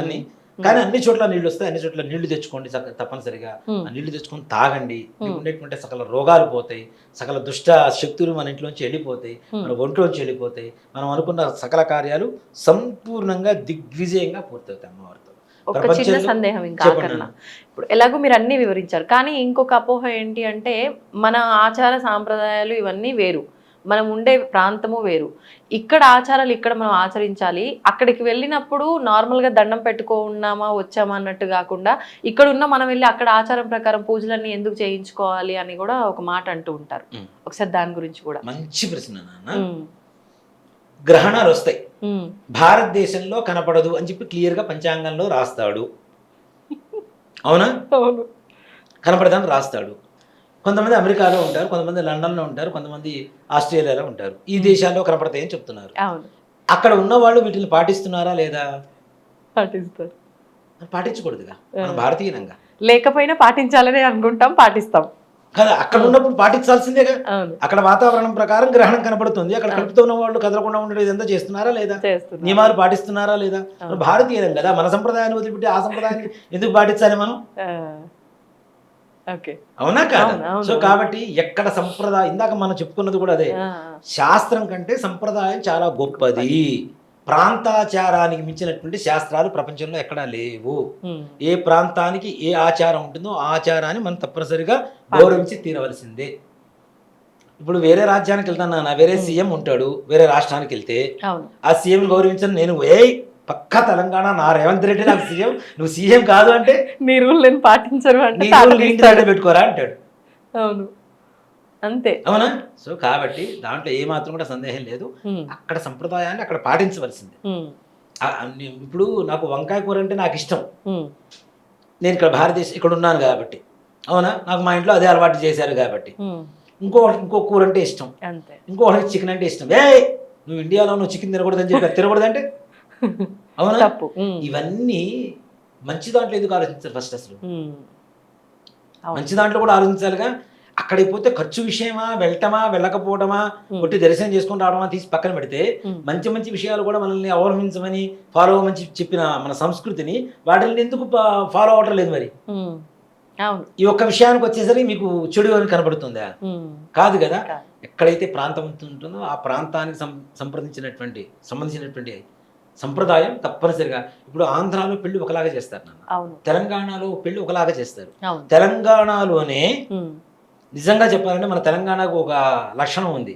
అన్ని. కానీ అన్ని చోట్ల నీళ్లు వస్తాయి, అన్ని చోట్ల నీళ్లు తెచ్చుకోండి తప్పనిసరిగా. నీళ్లు తెచ్చుకొని తాగండి. మీకు ఉండేటువంటి సకల రోగాలు పోతాయి, సకల దుష్ట శక్తులు మన ఇంట్లోంచి వెళ్ళిపోతాయి, మన ఒంట్లోంచి వెళ్ళిపోతాయి. మనం అనుకున్న సకల కార్యాలు సంపూర్ణంగా దిగ్విజయంగా పూర్తవుతాయి అమ్మవారితో.
ఒక చిన్న సందేహం ఇంకా ఆఖరణ. ఇప్పుడు ఎలాగో మీరు అన్ని వివరించారు, కానీ ఇంకొక అపోహ ఏంటి అంటే మన ఆచార సాంప్రదాయాలు ఇవన్నీ వేరు, మనం ఉండే ప్రాంతము వేరు. ఇక్కడ ఆచారాలు ఇక్కడ మనం ఆచరించాలి, అక్కడికి వెళ్ళినప్పుడు నార్మల్గా దండం పెట్టుకున్నామా వచ్చామా అన్నట్టు కాకుండా ఇక్కడ ఉన్న మనం వెళ్ళి అక్కడ ఆచారం ప్రకారం పూజలన్నీ ఎందుకు చేయించుకోవాలి అని కూడా ఒక మాట అంటూ ఉంటారు. ఒకసారి దాని గురించి కూడా.
మంచి ప్రశ్న నాన్న. గ్రహణాలు వస్తాయి, భారతదేశంలో కనపడదు అని చెప్పి క్లియర్గా పంచాంగంలో రాస్తాడు. అవునా? కనపడదని రాస్తాడు. కొంతమంది అమెరికాలో ఉంటారు, కొంతమంది లండన్లో ఉంటారు, కొంతమంది ఆస్ట్రేలియాలో ఉంటారు. ఈ దేశాల్లో కనపడతాయని చెప్తున్నారు. అక్కడ ఉన్న వాళ్ళు వీటిని పాటిస్తున్నారా లేదా? పాటించకూడదుగా, మనం భారతీయంగా.
లేకపోయినా పాటించాలని అనుకుంటాం, పాటిస్తాం
కదా. అక్కడ ఉన్నప్పుడు పాటించాల్సిందేగా. అక్కడ వాతావరణం ప్రకారం గ్రహణం కనపడుతుంది, అక్కడ కలుపుతున్న వాళ్ళు కదలకుండా ఉండేది ఎంత చేస్తున్నారా లేదా? నియమాలు పాటిస్తున్నారా లేదా? భారతీయం కదా, మన సంప్రదాయాన్ని వదిలిపెట్టి ఆ సంప్రదాయాన్ని ఎందుకు పాటించాలి మనం? అవునా కాదు? సో కాబట్టి ఎక్కడ సంప్రదాయం, ఇందాక మనం చెప్పుకున్నది కూడా అదే, శాస్త్రం కంటే సంప్రదాయం చాలా గొప్పది. ప్రాంతాచారానికి మించినటువంటి శాస్త్రాలు ప్రపంచంలో ఎక్కడా లేవు. ఏ ప్రాంతానికి ఏ ఆచారం ఉంటుందో ఆ ఆచారాన్ని మనం తప్పనిసరిగా గౌరవించి తీరవలసిందే. ఇప్పుడు వేరే రాజ్యానికి వెళ్తాను, వేరే సీఎం ఉంటాడు, వేరే రాష్ట్రానికి వెళ్తే ఆ సీఎం గౌరవించని నేను పక్క తెలంగాణ నా రేవంత్ రెడ్డి నాకు సీఎం, నువ్వు సీఎం కాదు అంటే
నీ రూల్ పాటించరు అంటే
పెట్టుకోరా అంటాడు.
అవును, అంతే.
అవునా? సో కాబట్టి దాంట్లో ఏ మాత్రం కూడా సందేహం లేదు. అక్కడ సంప్రదాయాన్ని అక్కడ పాటించవలసిందే. ఇప్పుడు నాకు వంకాయ కూర అంటే నాకు ఇష్టం, నేను ఇక్కడ భారతదేశం ఇక్కడ ఉన్నాను కాబట్టి. అవునా? నాకు మా ఇంట్లో అదే అలవాటు చేశారు కాబట్టి. ఇంకో కూర అంటే ఇష్టం, ఇంకొకటి చికెన్ అంటే ఇష్టం. నువ్వు ఇండియాలో నువ్వు చికెన్ తినకూడదని చెప్పి తినకూడదంటే అవునా?
తప్పు.
ఇవన్నీ మంచి దాంట్లో ఎందుకు ఆలోచించారు ఫస్ట్ అసలు?
అవును.
మంచి దాంట్లో కూడా ఆలోచించాలిగా. అక్కడికి పోతే ఖర్చు విషయమా, వెళ్ళటమా, వెళ్ళకపోవడమా, ఒట్టి దర్శనం చేసుకొని రావడమా తీసి పక్కన పెడితే, మంచి మంచి విషయాలు కూడా మనల్ని అవలంబించమని ఫాలో అవ్వమని చెప్పిన మన సంస్కృతిని వాటిని ఎందుకు ఫాలో అవ్వటం లేదు మరి?
అవును.
ఈ ఒక్క విషయానికి వచ్చేసరికి మీకు చెడు అని కనబడుతుందా? కాదు కదా. ఎక్కడైతే ప్రాంతం ఉంటుందో ఆ ప్రాంతానికి సంబంధించినటువంటి సంప్రదాయం తప్పనిసరిగా. ఇప్పుడు ఆంధ్రాలో పెళ్లి ఒకలాగా చేస్తారు నాన్న,
అవును.
తెలంగాణలో పెళ్లి ఒకలాగా చేస్తారు.
అవును.
తెలంగాణలోనే నిజంగా చెప్పాలంటే మన తెలంగాణకు ఒక లక్షణం ఉంది.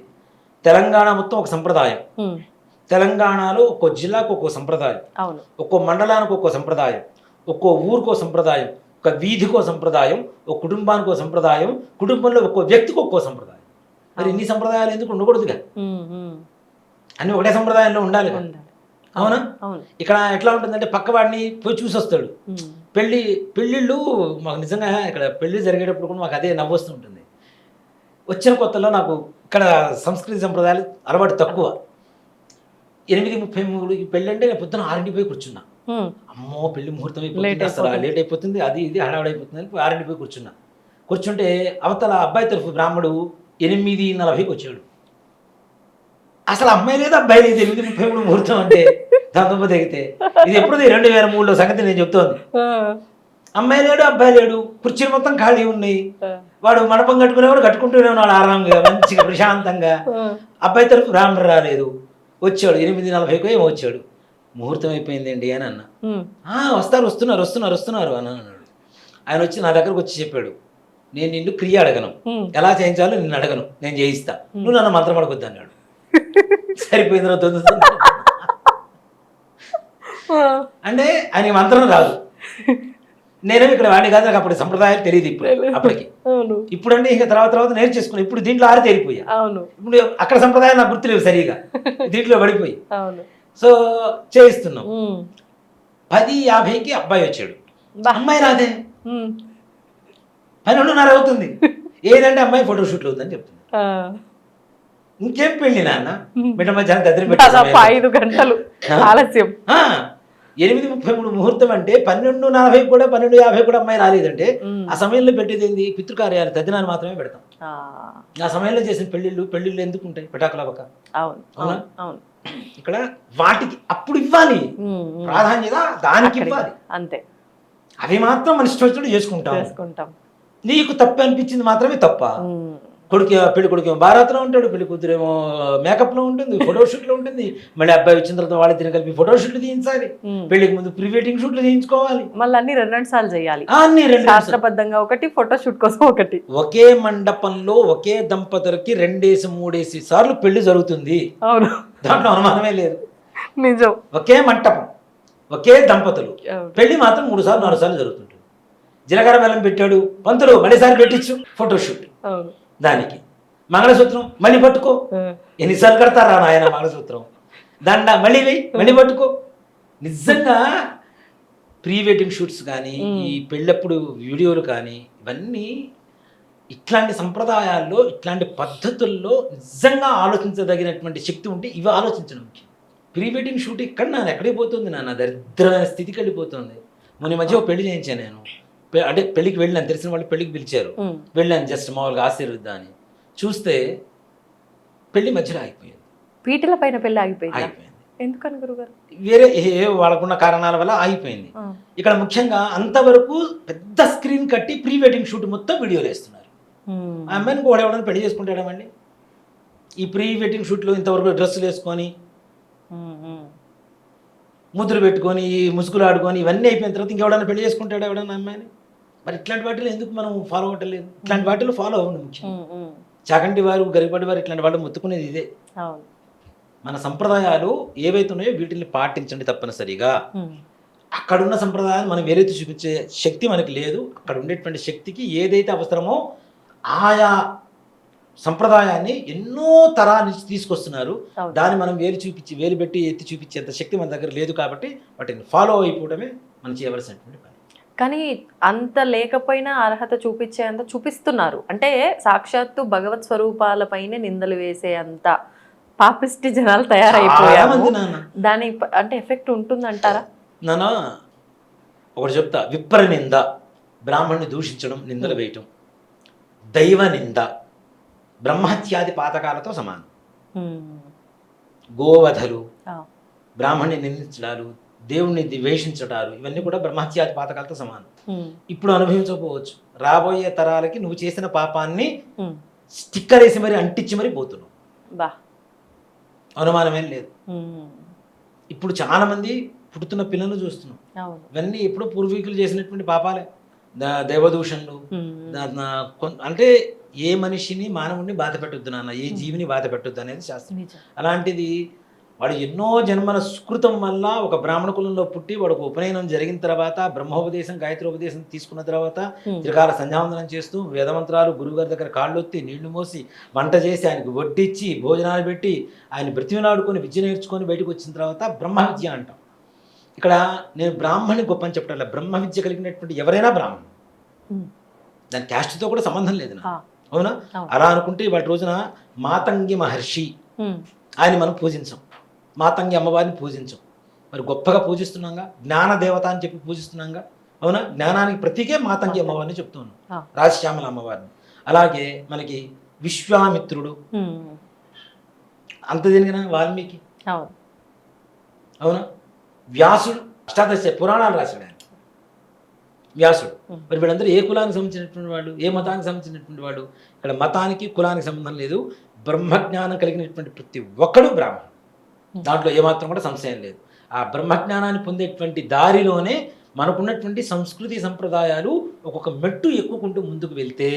తెలంగాణ మొత్తం ఒక సంప్రదాయం. తెలంగాణలో ఒక్కో జిల్లాకు ఒక్కో సంప్రదాయం,
అవును.
ఒక్కో మండలానికి ఒక్కో సంప్రదాయం, ఒక్కో ఊరికో సంప్రదాయం, ఒక వీధికో సంప్రదాయం, ఒక కుటుంబానికో సంప్రదాయం, కుటుంబంలో ఒక్కో వ్యక్తికి ఒక్కో సంప్రదాయం. మరి ఇన్ని సంప్రదాయాలు ఎందుకు ఉండకూడదుగా? అన్ని ఒకటే సంప్రదాయంలో ఉండాలి. అవునా? ఇక్కడ ఎట్లా ఉంటుందంటే పక్కవాడిని పోయి చూసి వస్తాడు. పెళ్ళిళ్ళు మాకు నిజంగా ఇక్కడ పెళ్లి జరిగేటప్పుడు కూడా మాకు అదే నవ్వొస్తుంటుంది. వచ్చిన కొత్తలో నాకు ఇక్కడ సంస్కృతి సంప్రదాయాలు అలవాటు తక్కువ. 8:33కి పెళ్ళి అంటే నేను పొద్దున 6ంటికి పోయి కూర్చున్నా. అమ్మో పెళ్లి ముహూర్తం అయిపోతుంది, అసలు లేట్ అయిపోతుంది, అది ఇది హడావడైపోతుంది అని 6ంటికి పోయి కూర్చున్నా. కూర్చుంటే అవతల అబ్బాయి తరఫు బ్రాహ్మడు 8:40కి వచ్చాడు. అసలు అమ్మాయి లేదు అబ్బాయి లేదు. 8:33 ముహూర్తం అంటే దాంతో తెగితే ఇది ఎప్పుడు 2003లో సంగతి నేను చెప్తోంది. అమ్మాయి లేడు అబ్బాయి లేడు, కుర్చీలు మొత్తం ఖాళీ ఉన్నాయి. వాడు మండపం కట్టుకునేవాడు కట్టుకుంటూనే ఉన్నాడు ఆరాంగా మంచిగా ప్రశాంతంగా. అబ్బాయి తరఫు బ్రాహ్మణుడు రాలేదు, వచ్చాడు 8:40కి ఏమో వచ్చాడు. ముహూర్తం అయిపోయిందండి అని అన్న. వస్తున్నారు అని అన్నాడు. ఆయన వచ్చి నా దగ్గరకు వచ్చి చెప్పాడు, నేను నిన్ను క్రియ అడగను, ఎలా చేయించాలో నిన్ను అడగను, నేను చేయిస్తా, నువ్వు నన్ను మంత్రం అడగొద్దు అన్నాడు. సరిపోయింది అంటే ఆయన మంత్రం రాదు. నేనేమి ఇక్కడ వాడిని కాదు, నాకు అప్పుడు సంప్రదాయాలు తెలియదు అప్పటికి. ఇప్పుడంటే ఇంకా తర్వాత నేర్చేసుకున్నాను. ఇప్పుడు దీంట్లో ఆరితేరిపోయా. ఇప్పుడు అక్కడ సంప్రదాయాలు నాకు గుర్తులేవు సరిగా, దీంట్లో పడిపోయి. సో చేయిస్తున్నాం. 10:50కి అబ్బాయి వచ్చాడు, అమ్మాయి రాదే. 12:30 అవుతుంది. ఏదంటే అమ్మాయి ఫోటోషూట్లు అవుతుందని చెప్తుంది. ఇంకేం పెళ్ళి నాన్న, బిడ్డ మధ్యాహ్నం గదిరి
5 గంటలు ఆలస్యం.
8:33 ముహూర్తం అంటే 12:40 కూడా 12:50 కూడా అమ్మాయి రాలేదంటే ఆ సమయంలో పెట్టేది ఏంది? పితృకార్యాలు తద్దినాన్ని మాత్రమే పెడతాం. ఆ సమయంలో చేసిన పెళ్లిళ్ళు ఎందుకు ఉంటాయి? పెటాకులవక. అవునా? ఇక్కడ వాటికి అప్పుడు ఇవ్వాలి ప్రాధాన్యత, దానికి ఇవ్వాలి అంతే. అవి మాత్రం మన ఇష్టం చేసుకుంటాం. నీకు తప్పు అనిపించింది మాత్రమే తప్ప. పెళ్లి కొడుకు బారాత్లో ఉంటాడు, పెళ్లి కూతురేమో మేకప్లో ఉంటుంది, ఫోటోషూట్లో ఉంటుంది. మళ్ళీ అబ్బాయి వచ్చిన తర్వాత వాళ్ళిద్దరిని కలిపి ఫోటోషూట్లు తీయించాలి, పెళ్లికి ముందు ప్రీ వెడ్డింగ్ షూట్లు చేయించుకోవాలి,
మళ్ళీ అన్ని 2 సార్లు చేయాలి.
శాస్త్రబద్ధంగా
ఒకటి, ఫోటోషూట్ కోసం ఒకటి.
ఒకే మండపంలో ఒకే దంపతులకి 2-3 సార్లు పెళ్లి జరుగుతుంది. అవును, దాంట్లో అనుమానమే లేదు.
నిజం.
ఒకే మంటపం, ఒకే దంపతులు, పెళ్లి మాత్రం 3 సార్లు 4 సార్లు జరుగుతుంటుంది. జీలకర్ర బెల్లం పెట్టాడు పంతులు, మళ్ళీసారి పెట్టించు ఫోటోషూట్. దానికి మంగళసూత్రం మళ్ళీ పట్టుకో, ఎన్నిసార్లు కడతారా నాయన మంగళసూత్రం, దండ మళ్ళీ వెయ్యి, మళ్ళీ పట్టుకో. నిజంగా ప్రీ వెడ్డింగ్ షూట్స్ కానీ, ఈ పెళ్ళప్పుడు వీడియోలు కానీ, ఇవన్నీ ఇట్లాంటి సంప్రదాయాల్లో, ఇట్లాంటి పద్ధతుల్లో నిజంగా ఆలోచించదగినటువంటి శక్తి ఉంటే ఇవి ఆలోచించడం ముఖ్యం. ప్రీ వెడ్డింగ్ షూట్ ఇక్కడ నాన్న ఎక్కడికి పోతుంది నాన్న, దరిద్రమైన స్థితికి వెళ్ళిపోతుంది. మొన్న మధ్య పెళ్లి చేయించాను నేను. అంటే పెళ్ళికి వెళ్ళాను, తెలిసిన వాళ్ళు పెళ్ళికి పిలిచారు, వెళ్ళాను జస్ట్ మామూలుగా ఆశీర్వదాన్ని. చూస్తే పెళ్లి మధ్యలో ఆగిపోయింది.
పీటల పైన పెళ్లి ఆగిపోయింది. ఎందుకని గురుగారు?
వేరే వాళ్ళకున్న కారణాల వల్ల ఆగిపోయింది. ఇక్కడ ముఖ్యంగా అంతవరకు పెద్ద స్క్రీన్ కట్టి ప్రీ వెడ్డింగ్ షూట్ మొత్తం వీడియోలు వేస్తున్నారు. ఆ అమ్మాయిని కూడా ఎవడన్నా పెళ్లి చేసుకుంటాడమండి? ఈ ప్రీ వెడ్డింగ్ షూట్లో ఇంతవరకు డ్రెస్సులు వేసుకొని, ముద్దులు పెట్టుకొని, ముసుగులు ఆడుకొని, ఇవన్నీ అయిపోయిన తర్వాత ఇంకెవడన్నా పెళ్లి చేసుకుంటాడు ఎవడన్నా అమ్మాయిని? మరి ఇట్లాంటి వాటిలో ఎందుకు మనం ఫాలో అవ్వట్లేదు? ఇట్లాంటి వాటిలో ఫాలో అవ్వండి ముఖ్యం. చాకంటి వారు, గరిపాటి వారు ఇట్లాంటి వాళ్ళు మొత్తుకునేది ఇదే. మన సంప్రదాయాలు ఏవైతే ఉన్నాయో వీటిని పాటించండి తప్పనిసరిగా. అక్కడున్న సంప్రదాయాలు మనం వేరైతే చూపించే శక్తి మనకి లేదు. అక్కడ ఉండేటువంటి శక్తికి ఏదైతే అవసరమో ఆయా సంప్రదాయాన్ని ఎన్నో తరాల నుంచి తీసుకొస్తున్నారు. దాన్ని మనం వేలు పెట్టి ఎత్తి చూపించేంత శక్తి మన దగ్గర లేదు. కాబట్టి వాటిని ఫాలో అయిపోవడమే మనం చేయవలసినటువంటి పని.
కానీ అంత లేకపోయినా అర్హత చూపించేంత చూపిస్తున్నారు. అంటే సాక్షాత్తు భగవత్ స్వరూపాలపైనే నిందలు వేసే అంత పాపిష్టి జనాలు
చాలా
తయారైపోయారు.
మంది నాన్న.
దాని అంటే ఎఫెక్ట్ ఉంటుందంటారా?
నాన్న ఒకటి చెప్తా, విప్ర నింద, బ్రాహ్మణ్ణి దూషించడం, నిందలు వేయటం, దైవ నింద బ్రహ్మహత్యాది పాతకాలతో సమానం. గోవధలు, బ్రాహ్మణ్ణి నిందించడాలు, దేవుణ్ణి ద్వేషించడాలు, ఇవన్నీ కూడా బ్రహ్మహత్యాది పాతకాలతో సమానం. ఇప్పుడు అనుభవించకపోవచ్చు, రాబోయే తరాలకి నువ్వు చేసిన పాపాన్ని స్టిక్కర్ వేసి మరి అంటించి మరి పోతున్నావు, అనుమానమేం లేదు. ఇప్పుడు చాలా మంది పుడుతున్న పిల్లలు చూస్తున్నాం, ఇవన్నీ ఎప్పుడో పూర్వీకులు చేసినటువంటి పాపాలే. దేవదూషణలు, అంటే ఏ మనిషిని మానవుడిని బాధ పెట్టొద్దు నాన్న, ఏ జీవిని బాధ పెట్టొద్దు అనేది శాస్త్రం. అలాంటిది వాడు ఎన్నో జన్మల సుకృతం వల్ల ఒక బ్రాహ్మణ కులంలో పుట్టి వాడు ఉపనయనం జరిగిన తర్వాత బ్రహ్మోపదేశం గాయత్రోపదేశం తీసుకున్న తర్వాత త్రికాల సంధ్యావందనం చేస్తూ వేదమంత్రాలు గురువుగారి దగ్గర కాళ్ళొత్తి నీళ్లు మోసి వంట చేసి ఆయనకు వడ్డిచ్చి భోజనాలు పెట్టి ఆయన బ్రతిమలాడుకొని విద్య నేర్చుకొని బయటకు వచ్చిన తర్వాత బ్రహ్మ విద్య అంటాం. ఇక్కడ నేను బ్రాహ్మణి గొప్ప అని చెప్పట్లా, బ్రహ్మ విద్య కలిగినటువంటి ఎవరైనా బ్రాహ్మణుడు, దాని క్యాస్ట్తో కూడా సంబంధం లేదు నా, అవునా? అలా అనుకుంటే వాటి రోజున మాతంగి మహర్షి ఆయన మనం పూజించాం, మాతంగి అమ్మవారిని పూజించాం, మరి గొప్పగా పూజిస్తున్నాంగా, జ్ఞాన దేవత అని చెప్పి పూజిస్తున్నాంగా, అవునా? జ్ఞానానికి ప్రతీకే మాతంగి అమ్మవారిని చెప్తున్నాం, రాజశ్యామల అమ్మవారిని. అలాగే మనకి విశ్వామిత్రుడు అంత జరిగిన వాల్మీకి, అవునా? వ్యాసుడు అష్టాదశ పురాణాలు రాశాడు ఆయన, వ్యాసుడు. మరి వీళ్ళందరూ ఏ కులానికి సంబంధించినటువంటి వాడు, ఏ మతానికి సంబంధించినటువంటి వాడు? ఇక్కడ మతానికి కులానికి సంబంధం లేదు, బ్రహ్మజ్ఞానం కలిగినటువంటి ప్రతి ఒక్కడు బ్రాహ్మణుడు, దాంట్లో ఏమాత్రం కూడా సంశయం లేదు. ఆ బ్రహ్మజ్ఞానాన్ని పొందేటువంటి దారిలోనే మనకున్నటువంటి సంస్కృతి సంప్రదాయాలు ఒక్కొక్క మెట్టు ఎక్కుకుంటూ ముందుకు వెళ్తే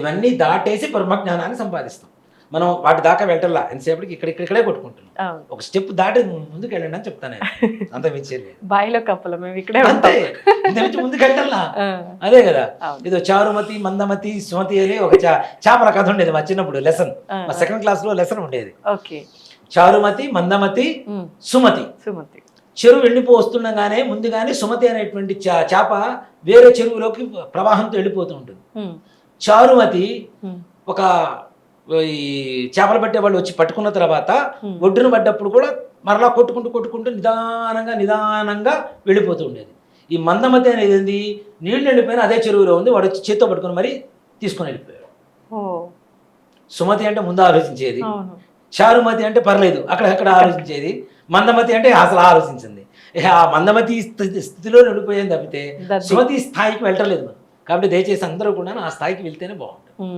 ఇవన్నీ దాటేసి బ్రహ్మజ్ఞానాన్ని సంపాదిస్తాం. మనం వాటి దాకా వెళ్ళటల్లా, ఎంతసేపటికి ఇక్కడే కొట్టుకుంటున్నాం. ఒక స్టెప్ దాటి ముందుకు వెళ్ళండి అని చెప్తాను, అంత మించేది
బాయిలో కప్పలు మేము ఇక్కడే
అంతే, ఇంత ముందుకు వెళ్ళటల్లా. అదే కదా, ఏదో చారుమతి మందమతి సుమతి అని ఒక చేపల కథ ఉండేది మా చిన్నప్పుడు, లెసన్, మా సెకండ్ క్లాస్ లో లెసన్ ఉండేది. చారుమతి మందమతి సుమతి. చెరువు వెళ్ళిపో వస్తుండగానే ముందుగానే సుమతి అనేటువంటి చేప వేరే చెరువులోకి ప్రవాహంతో వెళ్ళిపోతూ ఉంటుంది. చారుమతి ఒక ఈ చేపలు పట్టే వాళ్ళు వచ్చి పట్టుకున్న తర్వాత ఒడ్డున పడ్డప్పుడు కూడా మరలా కొట్టుకుంటూ నిదానంగా వెళ్ళిపోతూ ఉండేది. ఈ మందమతి అనేది ఏంది, నీళ్లు వెళ్ళిపోయినా అదే చెరువులో ఉంది, వాడు వచ్చి చేత్తో పట్టుకుని మరి తీసుకొని వెళ్ళిపోయాడు. సుమతి అంటే ముందు ఆలోచించేది, చారుమతి అంటే పర్లేదు అక్కడ ఆలోచించేది, మందమతి అంటే అసలు ఆలోచించింది. ఆ మందమతి స్థితిలో వెళ్ళిపోయింది తప్పితే సుమతి స్థాయికి వెళ్ళలేదు మనం. కాబట్టి దయచేసి అందరూ కూడా ఆ స్థాయికి వెళ్తేనే బాగుంటుంది.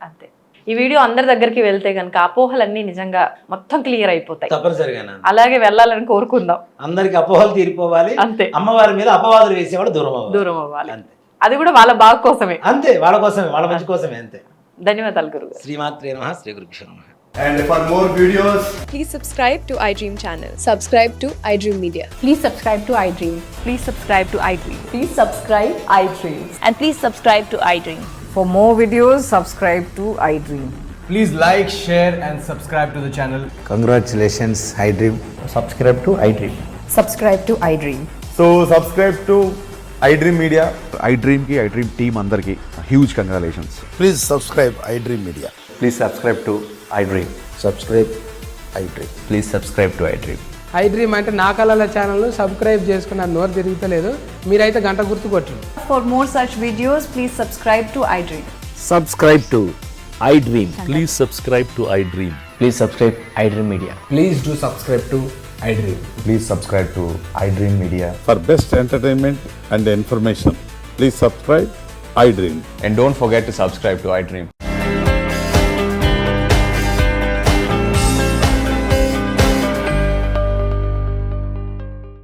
అంతే. ఈ వీడియో అందరి దగ్గరికి వెళ్తే కనుక అపోహలన్నీ నిజంగా మొత్తం క్లియర్ అయిపోతాయి.
తప్పనిసరిగా
అలాగే వెళ్ళాలని కోరుకుందాం.
అందరికి అపోహలు తీరిపోవాలి, అంతే. అమ్మవారి మీద అపవాదులు వేసేవాడు దూరం అవ్వాలి, అంతే.
అది కూడా వాళ్ళ బాగు కోసమే,
అంతే, వాళ్ళ కోసమే, వాళ్ళ మంచి కోసమే, అంతే.
ధన్యవాదాలు గురువు.
శ్రీమాత్రే నమః, శ్రీ గురుభ్యో నమః.
And for more videos,
please subscribe to iDream channel. Subscribe to iDream Media.
Please subscribe to iDream.
Please subscribe to iDream.
Please subscribe iDream.
And please subscribe to iDream.
For more videos, subscribe to iDream.
please like, share and subscribe to the channel.
Congratulations, iDream.
Subscribe to iDream.
Subscribe to iDream.
So subscribe to iDream Media.
iDream ki iDream team andarki huge congratulations.
Please subscribe iDream Media.
Please subscribe to iDream.
Subscribe iDream.
Please subscribe to iDream.
iDream అంటే నా కళల ఛానల్ను subscribe చేసుకున్న నోరు తిరుగుతలేదు, మీరైతే గంట గుర్తు కొట్టండి.
For more such videos, please subscribe to iDream.
Subscribe to iDream. Please subscribe to iDream.
Please subscribe iDream Media.
Please do subscribe to iDream.
Please subscribe to iDream Media.
For best entertainment and information, please subscribe iDream.
And don't forget to subscribe to iDream.